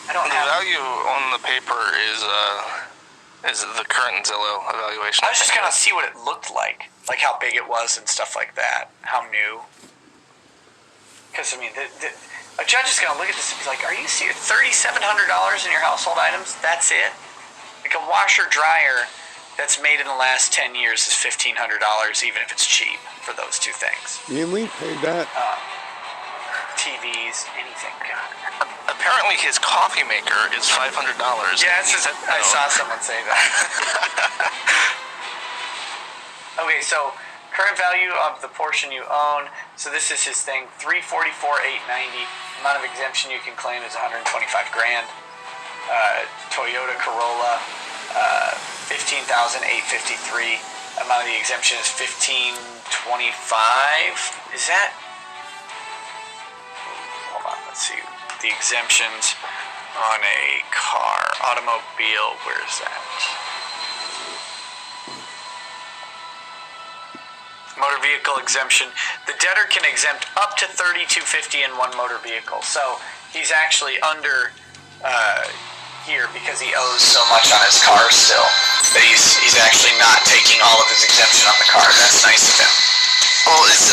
I don't have. The value on the paper is the current Zillow evaluation. I was just gonna see what it looked like how big it was and stuff like that, how new. Because I mean, a judge is gonna look at this and be like, "Are you serious? $3,700 in your household items? That's it? Like a washer dryer that's made in the last 10 years is $1,500, even if it's cheap for those two things." And we paid that. TVs, anything. Apparently, his coffee maker is $500. Yeah, I saw someone say that. Okay, so current value of the portion you own. So this is his thing. $344,890. Amount of exemption you can claim is $125,000. Toyota Corolla, $15,853. Amount of the exemption is $1,525. Is that? Hold on, let's see. The exemptions on a car, automobile. Where is that? Motor vehicle exemption. The debtor can exempt up to $3,250 in one motor vehicle. So he's actually under. here because he owes so much on his car still that he's actually not taking all of his exemption on the car. That's nice of him. Well, is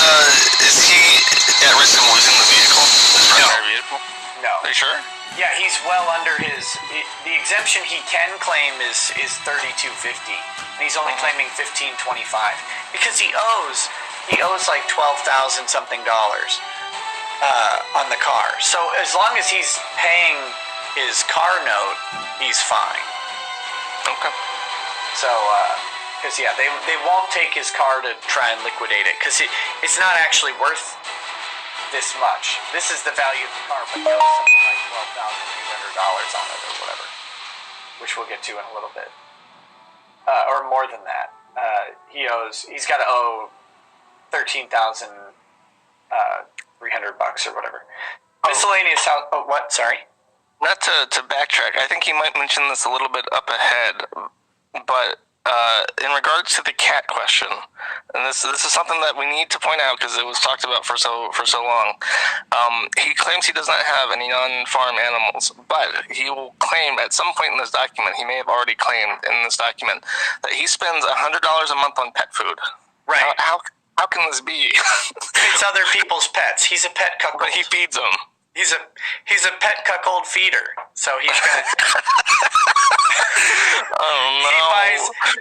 he at risk of losing the vehicle? His primary vehicle? No. Are you sure? Yeah, he's well under the exemption he can claim is $3,250, and he's only claiming $1,525 because he owes like $12,000 something on the car. So as long as he's paying his car note, he's fine. Okay. So, because they won't take his car to try and liquidate it because it's not actually worth this much. This is the value of the car, but he owes something like $12,800 on it or whatever, which we'll get to in a little bit, or more than that. He's got to owe $13,300 or whatever. Miscellaneous house. Oh, what? Sorry. Not to backtrack, I think you might mention this a little bit up ahead, but in regards to the cat question, and this is something that we need to point out because it was talked about for so long. He claims he does not have any non-farm animals, but he will claim at some point in this document, he may have already claimed in this document, that he spends $100 a month on pet food. Right. How can this be? It's other people's pets. He's a pet cuckold. But he feeds them. He's a pet cuckold feeder. So he's gonna. Oh no!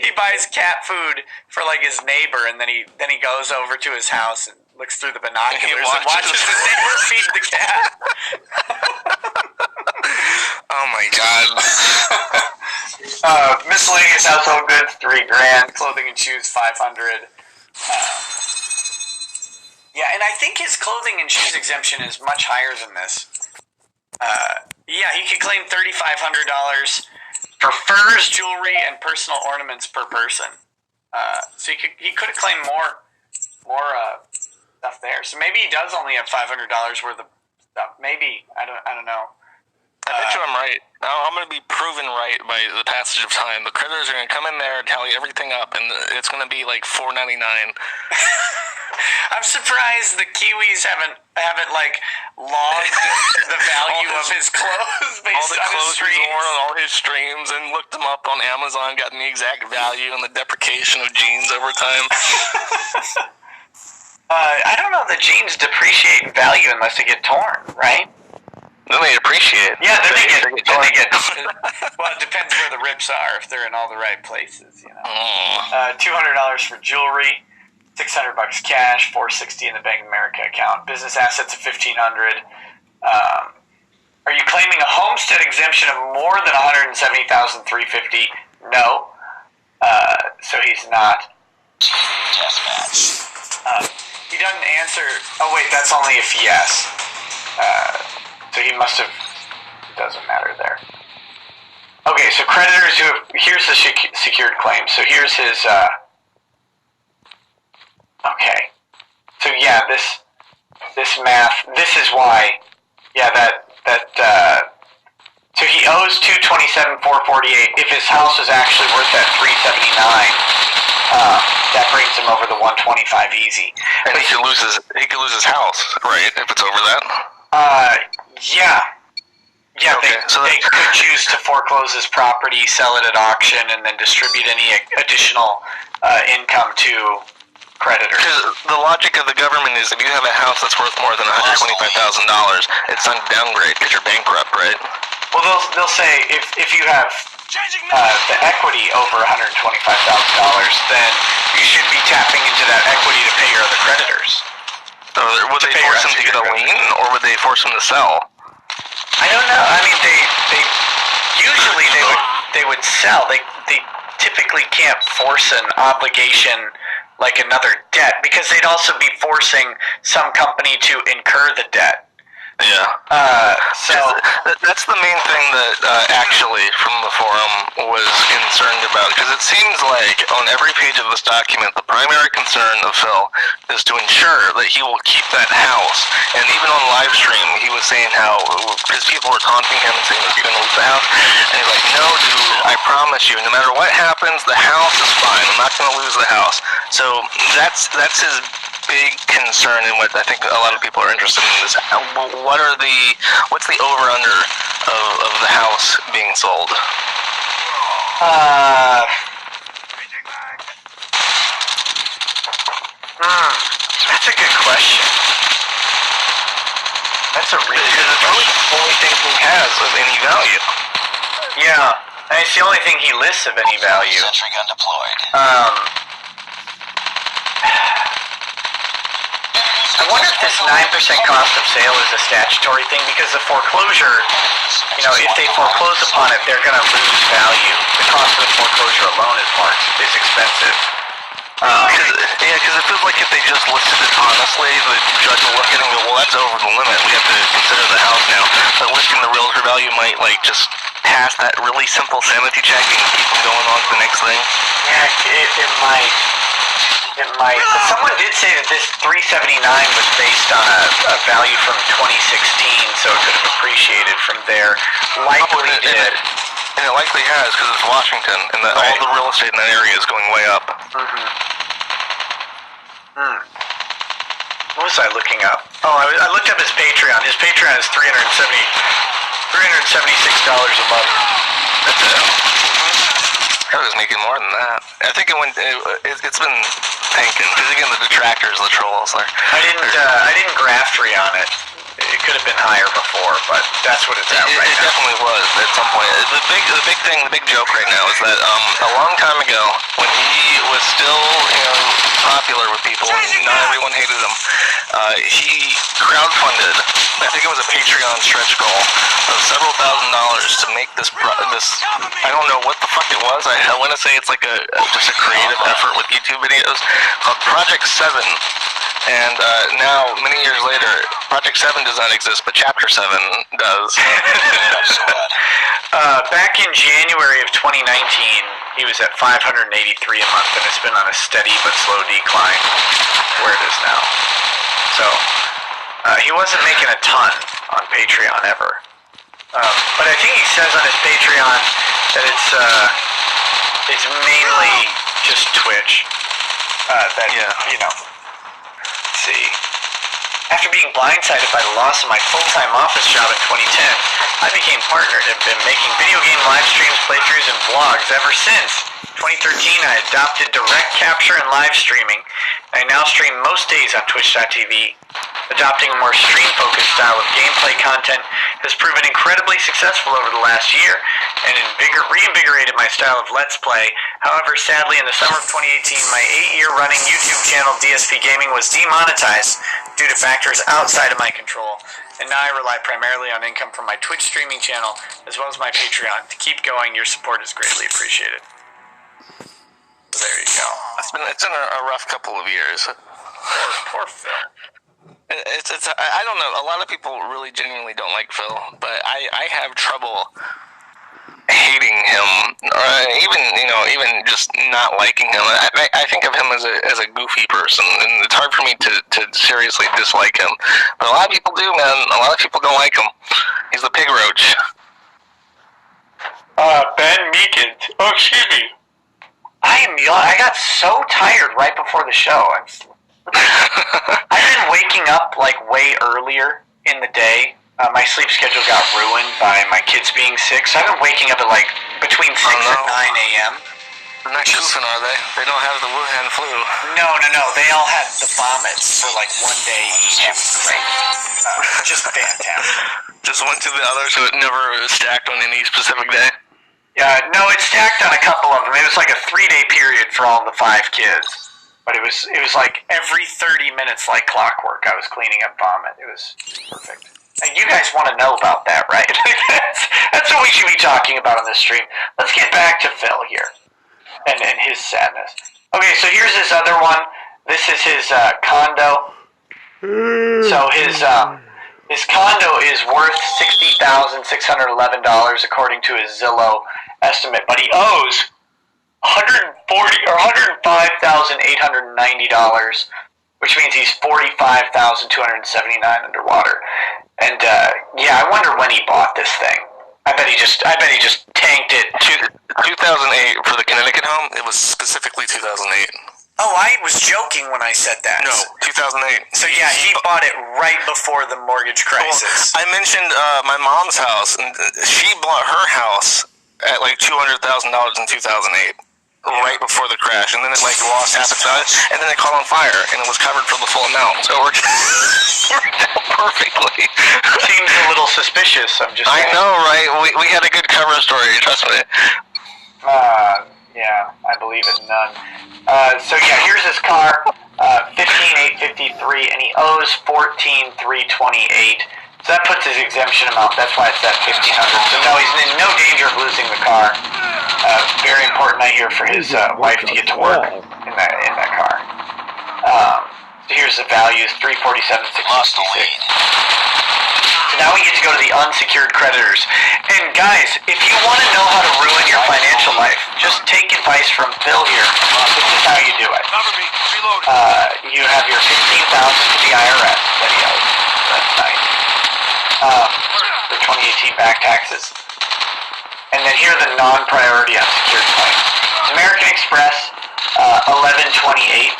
He buys cat food for like his neighbor, and then he goes over to his house and looks through the binoculars and watches his neighbor feed the cat. Oh my god! Miscellaneous household goods $3,000, clothing and shoes $500. Yeah, and I think his clothing and shoes exemption is much higher than this. Yeah, he could claim $3,500 for furs, jewelry, and personal ornaments per person. So he could have claimed more stuff there. So maybe he does only have $500 worth of stuff. Maybe I don't know. I bet you I'm right. I'm going to be proven right by the passage of time. The creditors are going to come in there, tally everything up, and it's going to be like $4.99. I'm surprised the Kiwis haven't like logged the value of his clothes based on his streams. He's worn on all his streams and looked them up on Amazon, gotten the exact value and the depreciation of jeans over time. I don't know. The jeans depreciate in value unless they get torn, right? Then they appreciate. Yeah, then they get. Well, it depends where the rips are. If they're in all the right places, you know. $200 for jewelry, $600 cash, $460 in the Bank of America account. Business assets of $1,500. Are you claiming a homestead exemption of more than $170,350? No. So he's not. Death match. He doesn't answer. Oh wait, that's only if yes. So he must have. It doesn't matter there. Okay, so creditors who have. Here's the secured claim. So here's his. Okay. So yeah, this math. This is why. Yeah, that. So he owes $227,448. If his house is actually worth that $379, that brings him over the $125 easy. And he could lose his house, right? If it's over that. Yeah. Yeah, okay, they could choose to foreclose his property, sell it at auction, and then distribute any additional income to creditors. Because the logic of the government is if you have a house that's worth more than $125,000, it's on downgrade because you're bankrupt, right? Well, they'll say if you have the equity over $125,000, then you should be tapping into that equity to pay your other creditors. So would they force him to get a lien, or would they force him to sell? I don't know. I mean, they usually they would sell. They typically can't force an obligation like another debt because they'd also be forcing some company to incur the debt. Yeah. So that's the main thing that actually from the forum was concerned about, because it seems like on every page of this document, the primary concern of Phil is to ensure that he will keep that house. And even on live stream, he was saying how, because people were taunting him and saying that you're going to lose the house, and he's like, no, dude, I promise you, no matter what happens, the house is fine. I'm not going to lose the house. So that's his big concern in what I think a lot of people are interested in is what's the over-under of the house being sold? That's a good question. That's a really good question. It's really the only thing he has of any value. Yeah, and it's the only thing he lists of any value. Sentry gun deployed. I wonder if this 9% cost of sale is a statutory thing, because the foreclosure, if they foreclose upon it, they're going to lose value. The cost of the foreclosure alone is expensive. Because it feels like if they just listed it honestly, the judge will look at it and go, well, that's over the limit. We have to consider the house now. But listing the realtor value might, just pass that really simple sanity check and keep them going on to the next thing. Yeah, it might. It might. But someone did say that this 379 was based on a value from 2016, so it could have appreciated from there. Likely did. And it likely has, because it's Washington, and all the real estate in that area is going way up. What was I looking up? Oh, I looked up his Patreon. His Patreon is $376 a month. That's it. I was making more than that. I think it's been tanking. Because again, the detractors, the trolls. I didn't graph-tree on it. It could have been higher before, but that's what it's at right now. It definitely was at some point. The big joke right now is that a long time ago, when he was still popular with people, and not everyone hated him, he crowdfunded. I think it was a Patreon stretch goal of several $1,000s to make this. I don't know what the fuck it was. I want to say it's like just a creative effort with YouTube videos called Project 7. And now, many years later, Project 7 does not exist, but Chapter 7 does. Back in January of 2019, he was at $583 a month, and it's been on a steady but slow decline where it is now. So, he wasn't making a ton on Patreon ever. But I think he says on his Patreon that it's mainly just Twitch. See. After being blindsided by the loss of my full-time office job in 2010, I became partnered and have been making video game live streams, playthroughs, and vlogs ever since. 2013, I adopted direct capture and live streaming. I now stream most days on Twitch.tv. Adopting a more stream-focused style of gameplay content has proven incredibly successful over the last year and reinvigorated my style of Let's Play. However, sadly, in the summer of 2018, my 8-year running YouTube channel, DSP Gaming, was demonetized due to factors outside of my control. And now I rely primarily on income from my Twitch streaming channel, as well as my Patreon. To keep going, your support is greatly appreciated. So there you go. It's been a rough couple of years. Poor Phil. I don't know. A lot of people really genuinely don't like Phil, but I have trouble hating him, or even just not liking him. I think of him as a goofy person, and it's hard for me to seriously dislike him. But a lot of people do, man. A lot of people don't like him. He's the pig roach. Ben Meekins. Oh, excuse me. I got so tired right before the show. I've been waking up way earlier in the day. My sleep schedule got ruined by my kids being sick, so I've been waking up at between 6 and 9 a.m. They're not goofing, are they? They don't have the Wuhan flu. No. They all had the vomits for one day each. It was great. Just fantastic. Just went to the other, so it never stacked on any specific day? No, it stacked on a couple of them. It was a 3-day period for all the 5 kids. But it was every 30 minutes like clockwork. I was cleaning up vomit. It was perfect. And you guys want to know about that, right? That's what we should be talking about on this stream. Let's get back to Phil here and his sadness. Okay, so here's this other one. This is his condo. So his condo is worth $60,611 according to his Zillow estimate, but he owes $105,890, which means he's $45,279 underwater. And I wonder when he bought this thing. I bet he just tanked it. 2008 for the Connecticut home. It was specifically 2008. Oh, I was joking when I said that. No, 2008. So yeah, he bought it right before the mortgage crisis. Well, I mentioned my mom's house, and she bought her house at like $200,000 in 2008. Right before the crash, and then it like lost half its value, and then it caught on fire, and it was covered for the full amount. So it worked out perfectly. Seems a little suspicious. I'm just saying. I know, right? We had a good cover story. Trust me. Yeah, I believe it. None. So yeah, here's his car, 15,853, and he owes 14,328. So that puts his exemption amount. That's why it's at 1,500. So no, he's in no danger of losing the car. Very important night here for his wife to get to work in that car. So here's the values: 347,666. So now we get to go to the unsecured creditors. And guys, if you want to know how to ruin your financial life, just take advice from Bill here. This is how you do it. You have your $15,000 to the IRS that he owes. That's nice. The 2018 back taxes. And then here are the non-priority unsecured claims. American Express, 1128.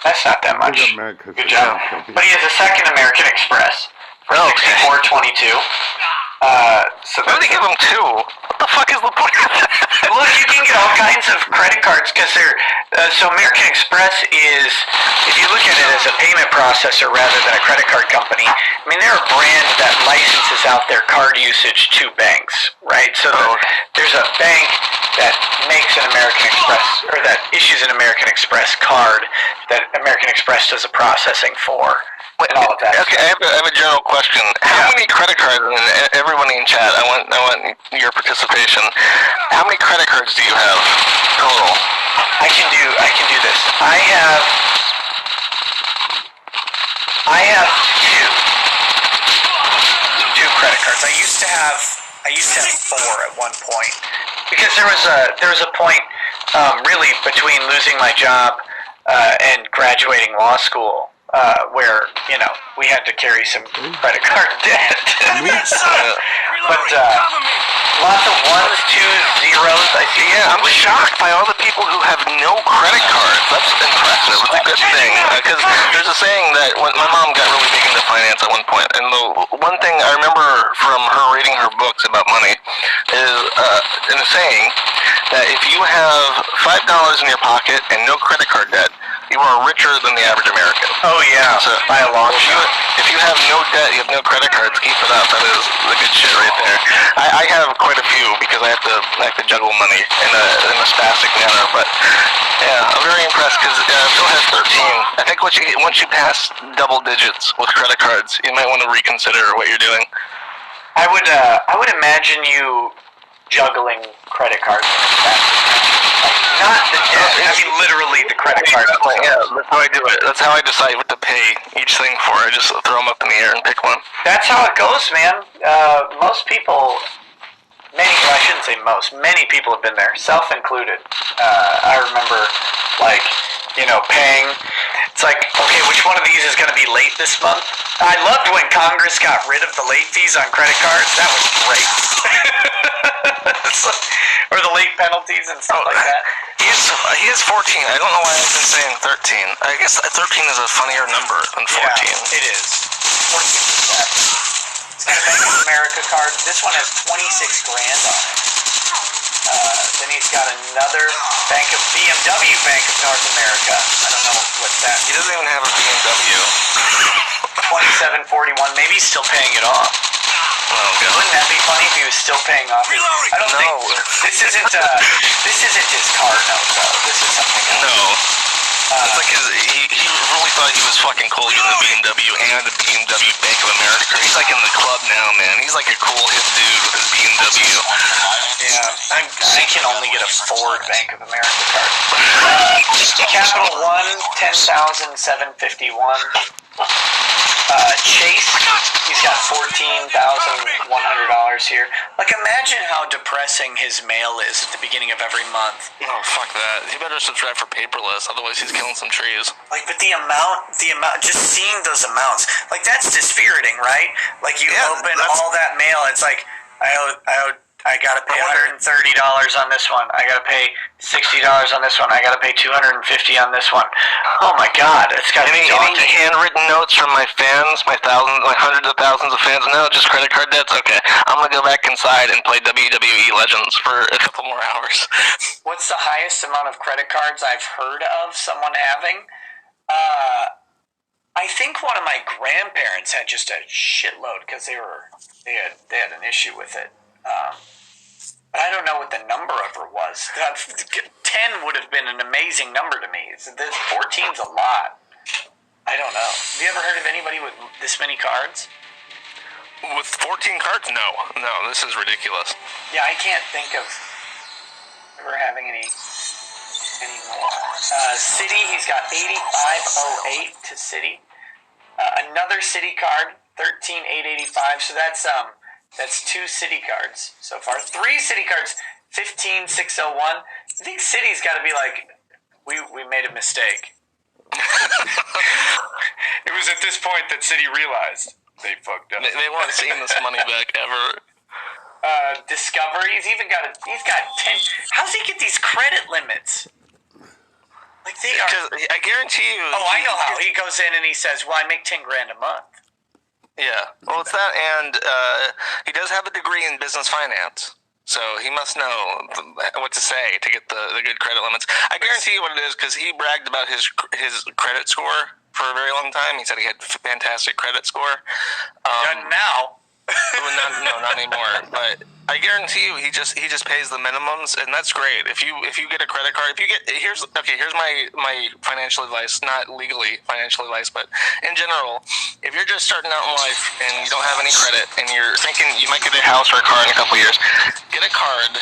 That's not that much. Good job. But he has a second American Express for 6422. So why would they give him two? What the fuck is the point of that? Look, you can get all kinds of credit cards because they're so American Express is, if you look at it as a payment processor rather than a credit card company, I mean they're a brand that licenses out their card usage to banks, right? So there's a bank that makes an American Express, or that issues an American Express card that American Express does the processing for. And all of that. Okay, I have a general question. How many credit cards, and everyone in chat, I want your participation. How many credit cards do you have total? I can do this. I have two credit cards. I used to have 4 at one point. Because there was a point really between losing my job and graduating law school. Where, we had to carry some credit card debt. But, lots of 1s, 2s, 0s, I see. Yeah, I'm shocked by all the people who have no credit cards. That's impressive. It's a good thing. Because there's a saying that when my mom got really big into finance at one point, and the one thing I remember from her reading her books about money is a saying that if you have $5 in your pocket and no credit card debt, you are richer than the average American. Oh yeah, so by a long shot. If you have no debt, you have no credit cards, keep it up. That is the good shit right there. I have quite a few because I have to juggle money in a spastic manner. But yeah, I'm very impressed because Phil has 13. I think once you pass double digits with credit cards, you might want to reconsider what you're doing. I would imagine you juggling credit cards. Not the debt. I mean, literally the credit card. Yeah, that's how I do it. That's how I decide what to pay each thing for. I just throw them up in the air and pick one. That's how it goes, man. Most people, I shouldn't say most, many people have been there, self included. I remember, paying. It's like, okay, which one of these is going to be late this month? I loved when Congress got rid of the late fees on credit cards. That was great. Or the late penalties and stuff like that. He is 14. I don't know why I've been saying 13. I guess 13 is a funnier number than 14. Yeah, it is. 14 is that. It's got a Bank of America card. This one has 26 grand on it. Then he's got another BMW Bank of North America. I don't know what's that. He doesn't even have a BMW. 2741. Maybe he's still paying it off. Oh, God. Wouldn't that be funny if he was still paying off? I don't think this isn't his car note though. This is something else. No. It's like he really thought he was fucking cool using the BMW and the BMW Bank of America. He's like in the club now, man. He's like a cool hip dude with his BMW. Yeah, I can only get a Ford Bank of America card. Capital One, 10,751. Chase, he's got $14,100 here. Like, imagine how depressing his mail is at the beginning of every month. Oh, fuck that. He better subscribe for paperless, otherwise he's killing some trees. Like, but the amount, just seeing those amounts, like, that's dispiriting, right? Like, you open all that mail, it's like, I owe I gotta pay $130 on this one. I gotta pay $60 on this one. I gotta pay $250 on this one. Oh my God, it's gotta be daunting. Any handwritten notes from my fans, my hundreds of thousands of fans? No, just credit card debts. Okay, I'm gonna go back inside and play WWE Legends for a couple more hours. What's the highest amount of credit cards I've heard of someone having? I think one of my grandparents had just a shitload because they had an issue with it. But I don't know what the number of her was. 10 would have been an amazing number to me. 14's a lot. I don't know. Have you ever heard of anybody with this many cards? With 14 cards? No, this is ridiculous. Yeah, I can't think of ever having any more. City, he's got 8508 to City. Another City card, 13885. So that's 2 City cards so far. 3 City cards, 15601. I think City's got to be like, we made a mistake. It was at this point that City realized they fucked up. They weren't seeing this money back ever. Discovery, he's got 10. How's he get these credit limits? Like they are. I guarantee you. Oh, I know how. He goes in and he says, "Well, I make $10,000 a month." Yeah, well, it's that, and he does have a degree in business finance, so he must know what to say to get the good credit limits. I guarantee you what it is, because he bragged about his credit score for a very long time. He said he had fantastic credit score. Done now. Not anymore. But I guarantee you, he just pays the minimums, and that's great. If you get a credit card, here's my financial advice, not legally financial advice, but in general, if you're just starting out in life and you don't have any credit, and you're thinking you might get a house or a car in a couple of years, get a card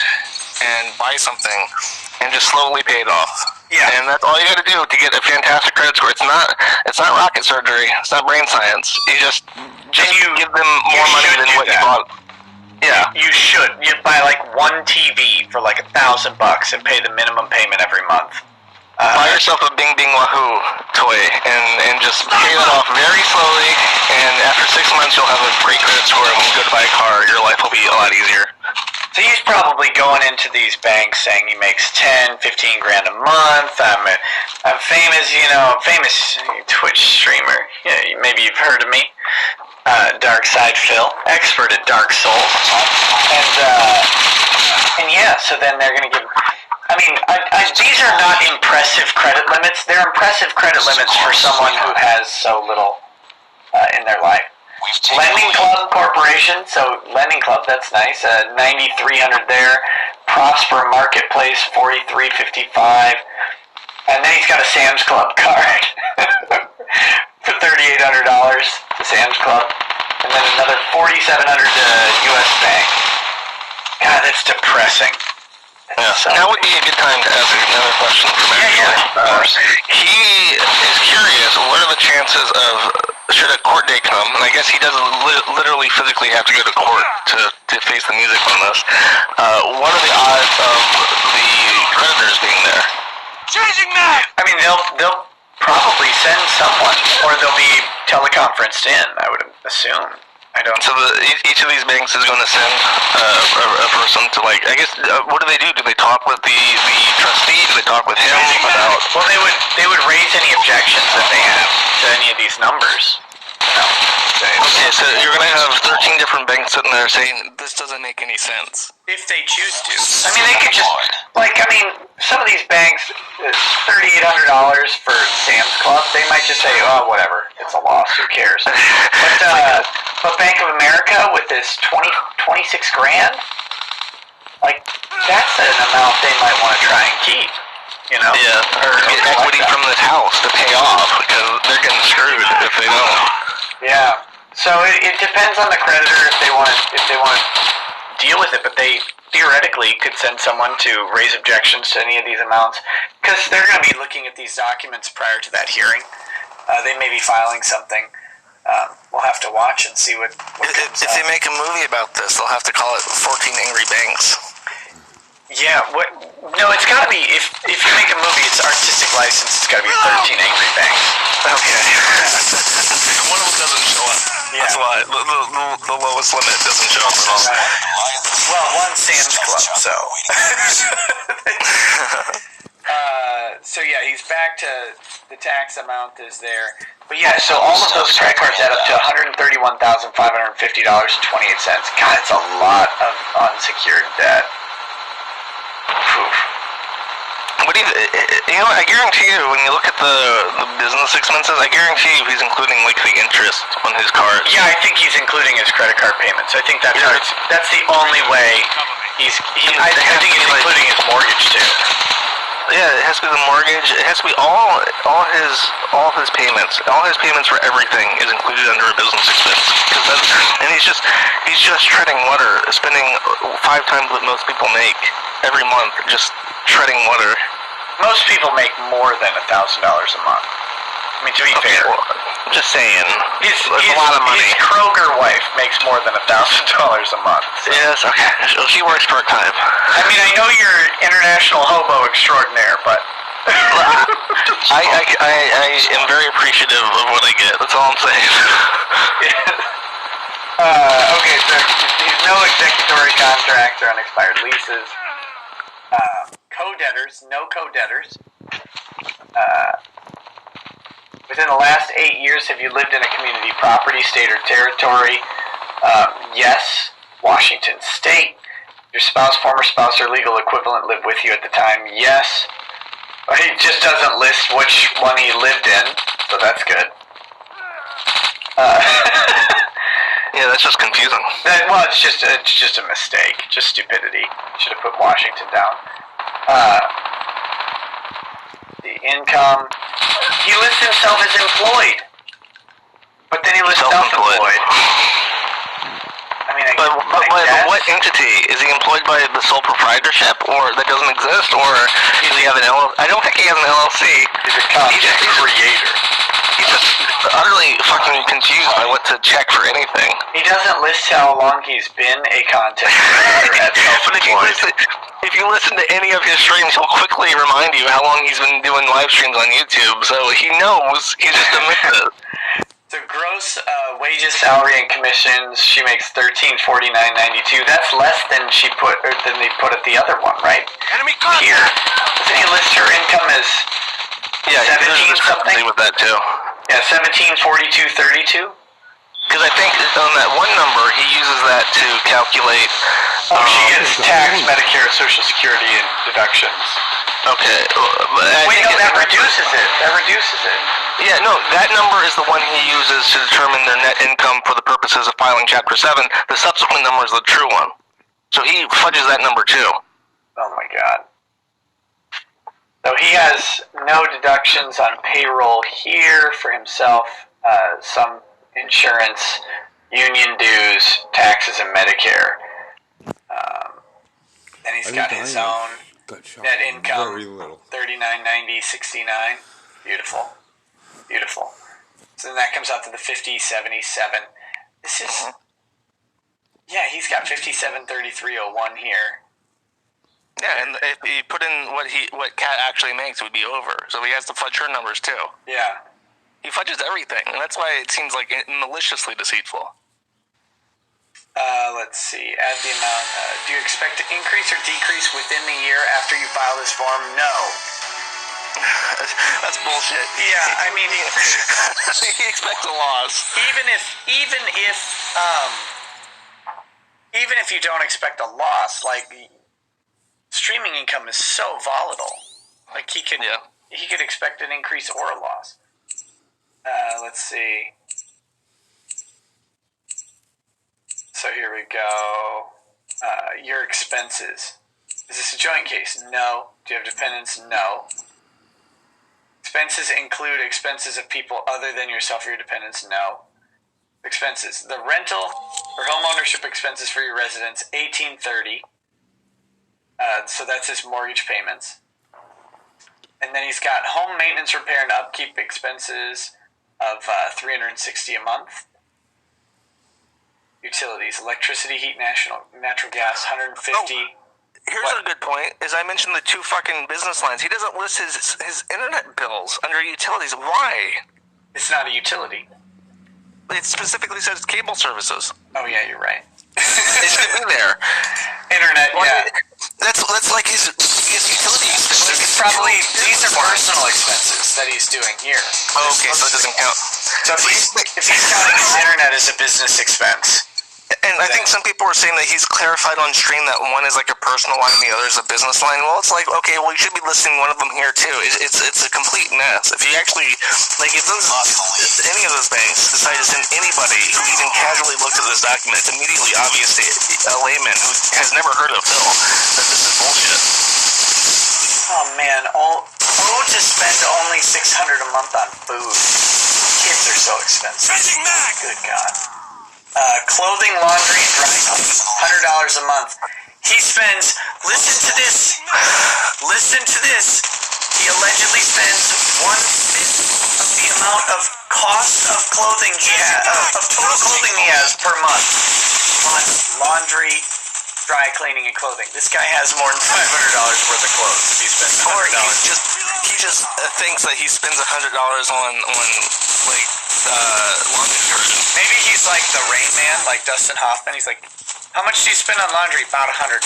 and buy something, and just slowly pay it off. Yeah, and that's all you got to do to get a fantastic credit score. It's not rocket surgery. It's not brain science. You just give them more money than what you bought. Yeah, you should. You buy like one TV for like $1,000 and pay the minimum payment every month. Buy yourself a Bing Bing Wahoo toy and just pay that off very slowly. And after 6 months, you'll have a great credit score. And when you go to buy a car, your life will be a lot easier. So he's probably going into these banks saying he makes $10,000, $15,000 a month. I'm famous, famous Twitch streamer. Yeah, maybe you've heard of me. Dark Side Phil, expert at Dark Souls. And yeah, so then they're going to give... I mean, these are not impressive credit limits. They're impressive credit limits for someone who has so little in their life. Lending Club Corporation, so Lending Club, that's nice. 9,300 there. Prosper Marketplace, 4,355. And then he's got a Sam's Club card for $3,800 to Sam's Club. And then another $4,700 to U.S. Bank. God, that's depressing. Yeah, now would be a good time to ask another question from Ashley. He is curious, what are the chances of, should a court date come, and I guess he doesn't literally physically have to go to court to face the music on this, what are the odds of the creditors being there? Changing that! I mean, they'll probably send someone, or they'll be teleconferenced in, I would assume. So each of these banks is going to send a person to, like, I guess, what do they do? Do they talk with the trustee? Do they talk with him about... Well, they would raise any objections that they have to any of these numbers. Okay, so you're going to have 13 different banks sitting there saying, this doesn't make any sense. If they choose to. I mean, they could just, some of these banks, $3,800 for Sam's Club, they might just say, oh, whatever, it's a loss, who cares? But Bank of America with this $26,000, like, that's an amount they might want to try and keep, Yeah, or get equity from this house to pay off, because they're getting screwed if they don't. Yeah, so it depends on the creditor if they want to deal with it, but they theoretically could send someone to raise objections to any of these amounts, because they're going to be looking at these documents prior to that hearing. They may be filing something. We'll have to watch and see what comes If they make a movie about this, they'll have to call it 14 Angry Banks. Yeah, no, it's got to be, if you make a movie, it's artistic license, it's got to be 13 Angry Banks. Okay. One of them doesn't show up. That's why the lowest limit doesn't show up at all. Well, one Sam's Club, so. So yeah, he's back to the tax amount is there. But yeah, so all of those credit cards add up to $131,550.28. God, it's a lot of unsecured debt. Oof. What do you know? I guarantee you, when you look at the business expenses, I guarantee you he's including like the interest on his cards. Yeah, I think he's including his credit card payments. I think that's that's the only way I think he's including his mortgage too. Yeah, it has to be the mortgage. It has to be all his payments. All his payments for everything is included under a business expense. And he's just treading water, spending 5 times what most people make every month, just treading water. Most people make more than $1,000 a month. I mean, to be fair. Well, I'm just saying. It's a lot of money. His Kroger wife makes more than $1,000 a month. So. Yes, okay. She works part-time. I mean, I know you're international hobo extraordinaire, but... I am very appreciative of what I get. That's all I'm saying. Okay, so there's no executory contracts or unexpired leases. Co-debtors, no co-debtors. Within the last 8 years, have you lived in a community property, state, or territory? Yes. Washington State. Your spouse, former spouse, or legal equivalent lived with you at the time? Yes. He just doesn't list which one he lived in, so that's good. Yeah, that's just confusing. Well, it's just a mistake. Just stupidity. Should have put Washington down. The income. He lists himself as employed, but then he lists self-employed. I mean, but what entity? Is he employed by the sole proprietorship, or that doesn't exist, or does he have an LLC? I don't think he has an LLC. He's a content creator. He's just utterly fucking confused by what to check for anything. He doesn't list how long he's been a content creator. But if you listen to any of his streams, he'll quickly remind you how long he's been doing live streams on YouTube. So he knows. He's just admitted it. The gross wages, salary, and commissions, she makes $1349.92. That's less than they put at the other one, right? Enemy here. Doesn't he list her income as 17 something? With that too. Yeah, 1742.32. Because I think on that one number, he uses that to calculate. She gets tax, Medicare, Social Security, and deductions. Okay. Wait, no, that reduces it. That reduces it. Yeah, no, that number is the one he uses to determine their net income for the purposes of filing Chapter 7. The subsequent number is the true one. So he fudges that number too. Oh my god. So he has no deductions on payroll here for himself, some insurance, union dues, taxes, and Medicare. And he's got his own net income, $39.90.69. Beautiful. Beautiful. So then that comes out to the 50.77. This is... Yeah, he's got 57.33.01 here. Yeah, and if you put in what Kat actually makes, it would be over. So he has to fudge her numbers too. Yeah. He fudges everything, and that's why it seems like maliciously deceitful. Let's see. Add the amount. Do you expect to increase or decrease within the year after you file this form? No. That's bullshit. Yeah, I mean, he expects a loss. Even if you don't expect a loss, like streaming income is so volatile. Like he could expect an increase or a loss. Let's see. So here we go. Your expenses. Is this a joint case? No. Do you have dependents? No. Expenses include expenses of people other than yourself or your dependents? No. Expenses. The rental or home ownership expenses for your residence, $1,830. So that's his mortgage payments. And then he's got home maintenance, repair, and upkeep expenses of $360 a month. Utilities, electricity, heat, natural gas, $150. Here's a good point, is I mentioned the 2 fucking business lines. He doesn't list his internet bills under utilities. Why? It's not a utility. It specifically says cable services. Oh yeah, you're right. It should be there. Internet, yeah. That's like his utility expenses. It's probably these are personal expenses that he's doing here. Oh, okay, so it doesn't count. So if he's counting his internet as a business expense. And I think some people were saying that he's clarified on stream that one is like a personal line and the other is a business line. Well, it's like, okay, well, you should be listing one of them here too. It's a complete mess. If you actually, like, if any of those banks decide to send anybody who even casually looked at this document, it's immediately obvious to a layman who has never heard of Phil that this is bullshit. Oh man, to spend only $600 a month on food. Kids are so expensive. Good God. Clothing, laundry, and dry cleaning, $100 a month. He spends, listen to this, he allegedly spends 1/5 of the amount of cost of clothing he has, of total clothing he has per month on laundry, dry cleaning, and clothing. This guy has more than $500 worth of clothes if he spends $100. Or he just thinks that he spends $100 on like, laundry detergent. Maybe he's like the Rain Man, like Dustin Hoffman. He's like, how much do you spend on laundry? About $100.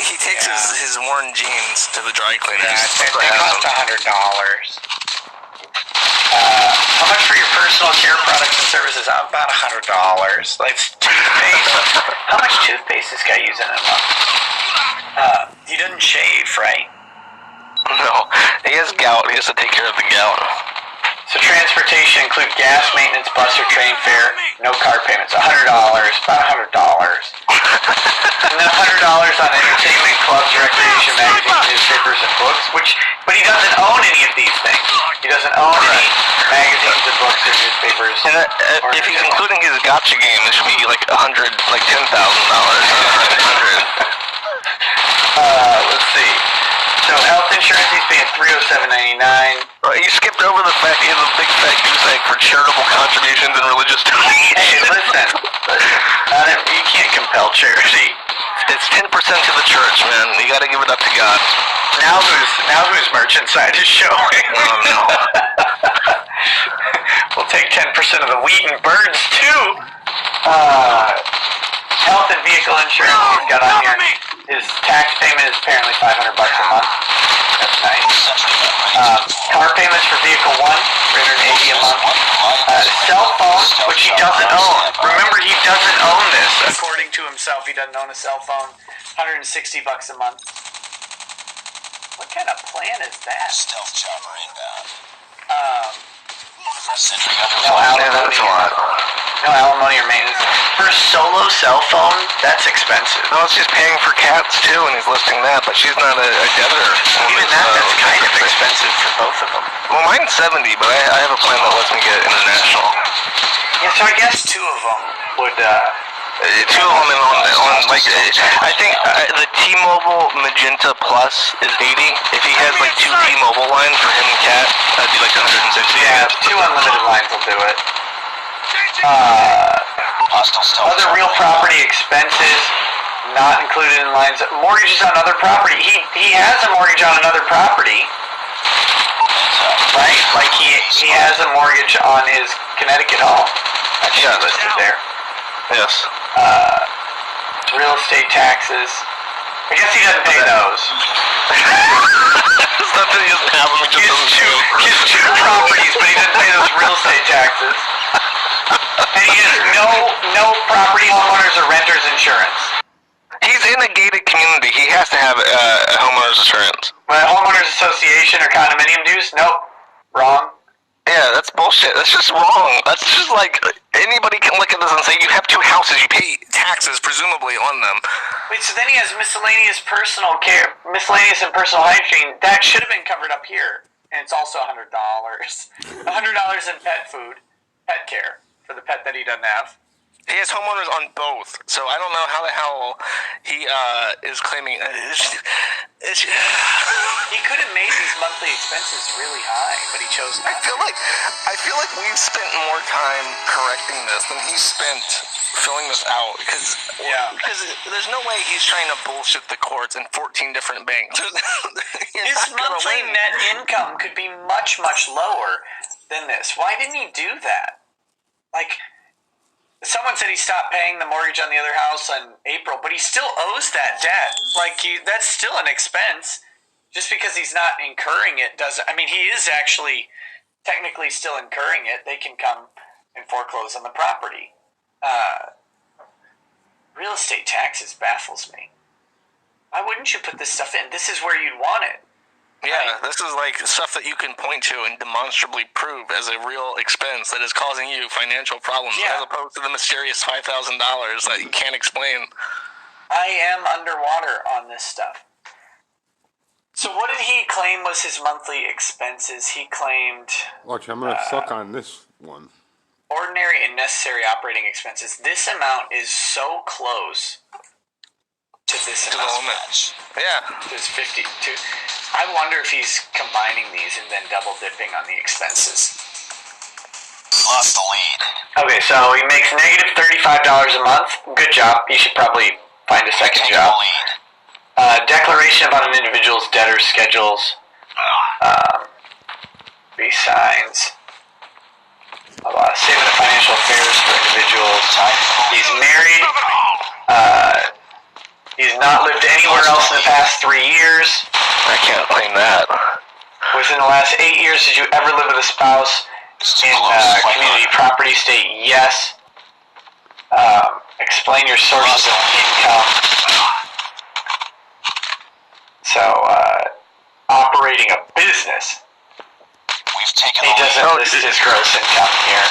He takes his worn jeans to the dry cleaner. Yeah, they cost $100. How much for your personal care products and services? About $100. Like toothpaste. How much toothpaste is this guy using in a month? He doesn't shave, right? No, he has gout. He has to take care of the gout. So transportation include gas, maintenance, bus or train fare, no car payments. $100, about $100. And then $100 on entertainment, clubs, recreation, magazines, newspapers, and books. But he doesn't own any of these things. He doesn't own any magazines, or books, or newspapers. And if he's including his gotcha game, it should be like $10,000. Let's see. So health insurance, he's paying $307.99. You skipped over the fact he has a big fat goose egg for charitable contributions and religious donations. Hey, listen. You can't compel charity. It's 10% to the church, man. You gotta give it up to God. Now whose merchandise is showing? Oh, no. We'll take 10% of the wheat and birds, too. Health and vehicle insurance he's got on here. His tax payment is apparently $500 a month. That's nice. Car payments for vehicle 1, $380 a month. Cell phone, which he doesn't own. Remember, he doesn't own this. According to himself, he doesn't own a cell phone. $160 a month. What kind of plan is that? Stealth chopper inbound. No alimony or maintenance. For a solo cell phone, that's expensive. No, she's paying for cats too, and he's listing that, but she's not a debtor. Even that's kind of expensive for both of them. Well, mine's 70, but I have a plan that lets me get international. Yeah, so I guess two of them would, two of them on like, I think the T-Mobile Magenta Plus is 80. If he has like 2 T-Mobile lines for him and Cat, that'd be like 160. Yeah, 2 unlimited lines will do it. Other real property expenses not included in lines. Mortgages on other property. He has a mortgage on another property, right? Like he has a mortgage on his Connecticut home. That's listed there. Yes. Real estate taxes. I guess he doesn't pay those. It's not that he doesn't have them. He has two properties, but he doesn't pay those real estate taxes. And he has no property homeowners or renters insurance. He's in a gated community. He has to have a homeowner's insurance. But homeowners association or condominium dues? Nope. Wrong. Yeah, that's bullshit. That's just wrong. That's just like, anybody can look at this and say, you have 2 houses, you pay taxes presumably on them. Wait, so then he has miscellaneous personal care, miscellaneous and personal hygiene. That should have been covered up here. And it's also $100. $100 in pet food, pet care for the pet that he doesn't have. He has homeowners on both, so I don't know how the hell he is claiming. He could have made these monthly expenses really high, but he chose not. I feel like we've spent more time correcting this than he spent filling this out, because there's no way he's trying to bullshit the courts in 14 different banks. His monthly net income could be much, much lower than this. Why didn't he do that? like, someone said he stopped paying the mortgage on the other house in April, but he still owes that debt. Like, that's still an expense. Just because he's not incurring it doesn't... I mean, he is actually technically still incurring it. They can come and foreclose on the property. Real estate taxes baffles me. Why wouldn't you put this stuff in? This is where you'd want it. Yeah, this is like stuff that you can point to and demonstrably prove as a real expense that is causing you financial problems, as opposed to the mysterious $5,000 that you can't explain. I am underwater on this stuff. So what did he claim was his monthly expenses? He claimed... Watch, I'm going to suck on this one. Ordinary and necessary operating expenses. This amount is so close to this amount. Yeah. There's 52. I wonder if he's combining these and then double dipping on the expenses. Lost the lead. Okay, so he makes negative $35 a month. Good job. You should probably find a second job. Declaration about an individual's debtor schedules. He signs. Statement of financial affairs for individuals. He's married. He's not lived anywhere else in the past 3 years. I can't claim that. Within the last 8 years, did you ever live with a spouse in community property state? Yes. Explain your sources of income. So, operating a business. We've taken He doesn't list his gross income here.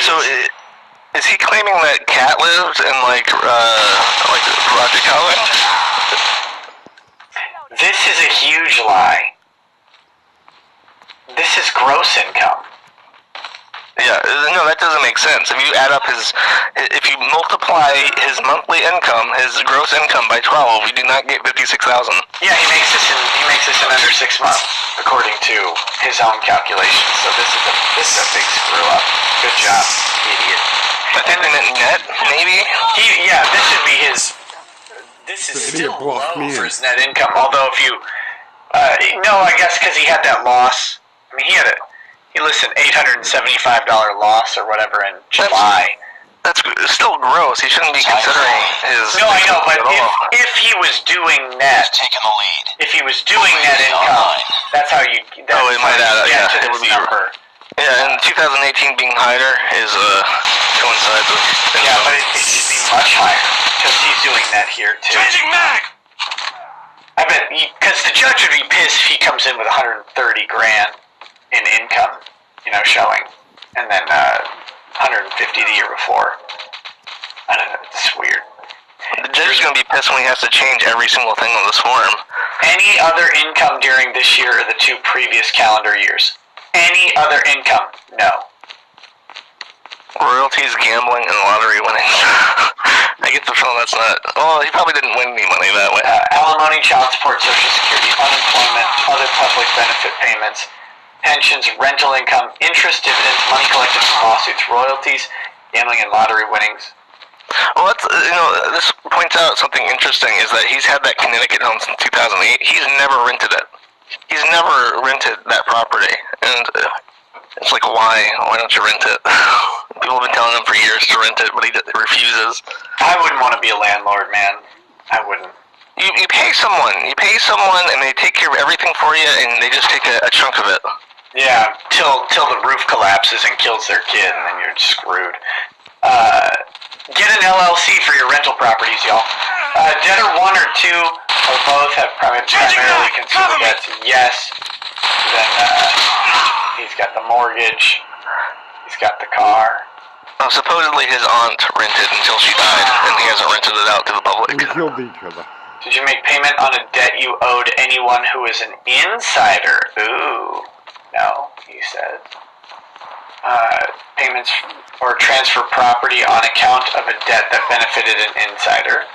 So, is he claiming that Cat lives in, like Project Calvin? This is a huge lie. This is gross income. Yeah, no, that doesn't make sense. If you add up if you multiply his monthly income, his gross income by 12, you do not get 56,000. Yeah, he makes this in under 6 months, according to his own calculations. So this is a big screw up. Good job, idiot. And then net, maybe? This should be his. This is still low for his net income. Although if you, no, I guess because he had that loss. I mean, he listed $875 loss or whatever in July. That's still gross. He shouldn't be considering his. No, I know, but if he was doing net, taking the lead. If he was doing net income, that's how you. It might add up. Yeah, it would be number. Yeah, and 2018 being higher is coincides with. Yeah, but it should be much higher because he's doing that here too. Changing mag. I bet because the judge would be pissed if he comes in with 130 grand in income, showing, and then 150 the year before. I don't know. It's weird. The judge is going to be pissed when he has to change every single thing on this form. Any other income during this year or the 2 previous calendar years? Any other income? No. Royalties, gambling, and lottery winnings. I get the feeling that's not... Well, he probably didn't win any money that way. Alimony, child support, Social Security, unemployment, other public benefit payments, pensions, rental income, interest, dividends, money collected from lawsuits, royalties, gambling, and lottery winnings. Well, that's, this points out something interesting, is that he's had that Connecticut home since 2008. He's never rented it. He's never rented that property, and it's like, why? Why don't you rent it? People have been telling him for years to rent it, but he refuses. I wouldn't want to be a landlord, man. I wouldn't. You pay someone. You pay someone, and they take care of everything for you, and they just take a chunk of it. Yeah, till the roof collapses and kills their kid, and then you're screwed. Get an LLC for your rental properties, y'all. Debtor 1 or 2 or both have primarily consumer debts. Yes. Then he's got the mortgage. He's got the car. Supposedly his aunt rented until she died, and he hasn't rented it out to the public. We killed each other. Did you make payment on a debt you owed anyone who is an insider? Ooh. No, he said. Payments or transfer property on account of a debt that benefited an insider.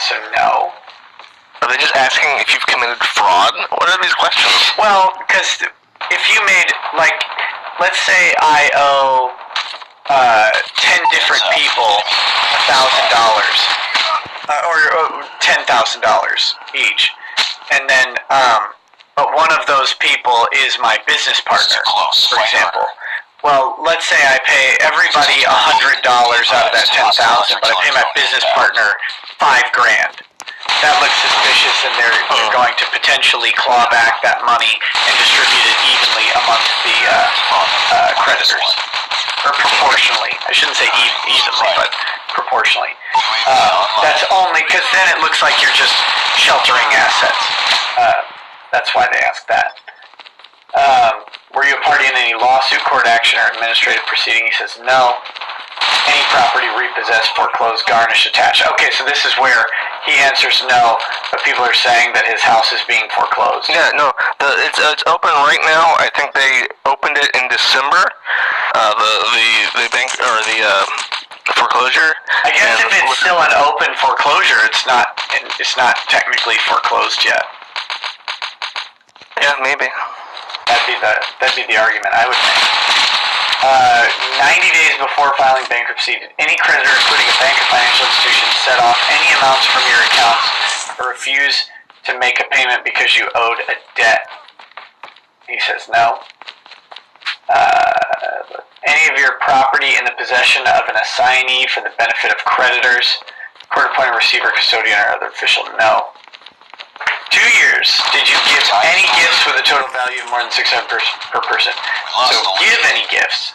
So no. Are they just asking if you've committed fraud? What are these questions? Well, because if you made, let's say I owe 10 different people $1,000, or $10,000 each, and then, but one of those people is my business partner, for example. well, let's say I pay everybody $100 out of that $10,000, but I pay my business partner $5,000. That looks suspicious, and they're going to potentially claw back that money and distribute it evenly amongst the creditors, or proportionally. I shouldn't say evenly, but proportionally. That's only because then it looks like you're just sheltering assets. That's why they ask that. Were you a party in any lawsuit, court action, or administrative proceeding? He says no. Any property repossessed, foreclosed, garnished, attached. Okay, so this is where he answers no, but people are saying that his house is being foreclosed. Yeah, no, it's open right now. I think they opened it in December. The bank or the foreclosure. I guess if it's still an open foreclosure, it's not technically foreclosed yet. Yeah, maybe. That'd be the argument I would make. 90 days before filing bankruptcy, did any creditor, including a bank or financial institution, set off any amounts from your accounts or refuse to make a payment because you owed a debt? He says no. Any of your property in the possession of an assignee for the benefit of creditors, court-appointed receiver, custodian, or other official? No. 2 years. Did you give any gifts with a total value of more than $600 per person? So give any gifts.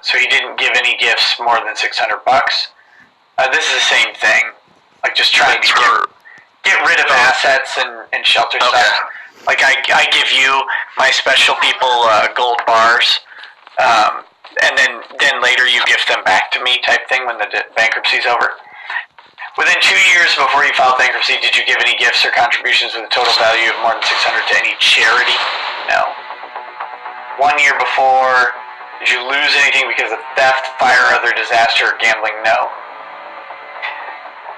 So he didn't give any gifts more than $600. This is the same thing. Like just trying to get rid of assets and shelter stuff. Like I give you my special people gold bars, and then later you gift them back to me type thing when the bankruptcy's over. Within 2 years before you filed bankruptcy, did you give any gifts or contributions with a total value of more than $600 to any charity? No. 1 year before, did you lose anything because of theft, fire, other disaster, or gambling? No.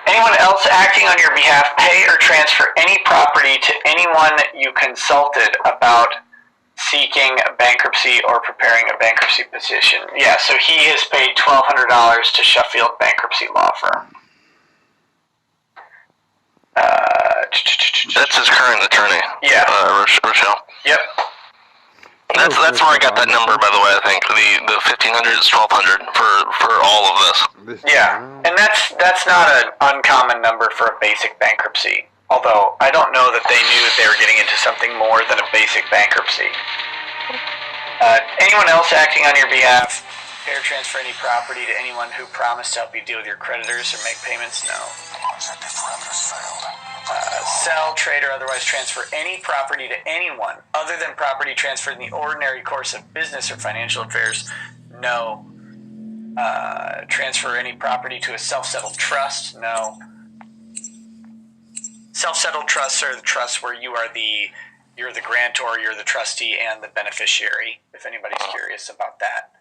Anyone else acting on your behalf pay or transfer any property to anyone you consulted about seeking bankruptcy or preparing a bankruptcy petition? Yeah, so he has paid $1,200 to Sheffield Bankruptcy Law Firm. That's his current attorney. Yeah. Rochelle. Yep. That's where I got that number, by the way. I think the 1,500 is 1,200 for all of this. Yeah, and that's not an uncommon number for a basic bankruptcy. Although I don't know that they knew that they were getting into something more than a basic bankruptcy. Anyone else acting on your behalf pay or transfer any property to anyone who promised to help you deal with your creditors or make payments? No. Sell, trade, or otherwise transfer any property to anyone other than property transferred in the ordinary course of business or financial affairs? No. Transfer any property to a self-settled trust? No. Self-settled trusts are the trusts where you're the grantor, you're the trustee, and the beneficiary, if anybody's curious about that.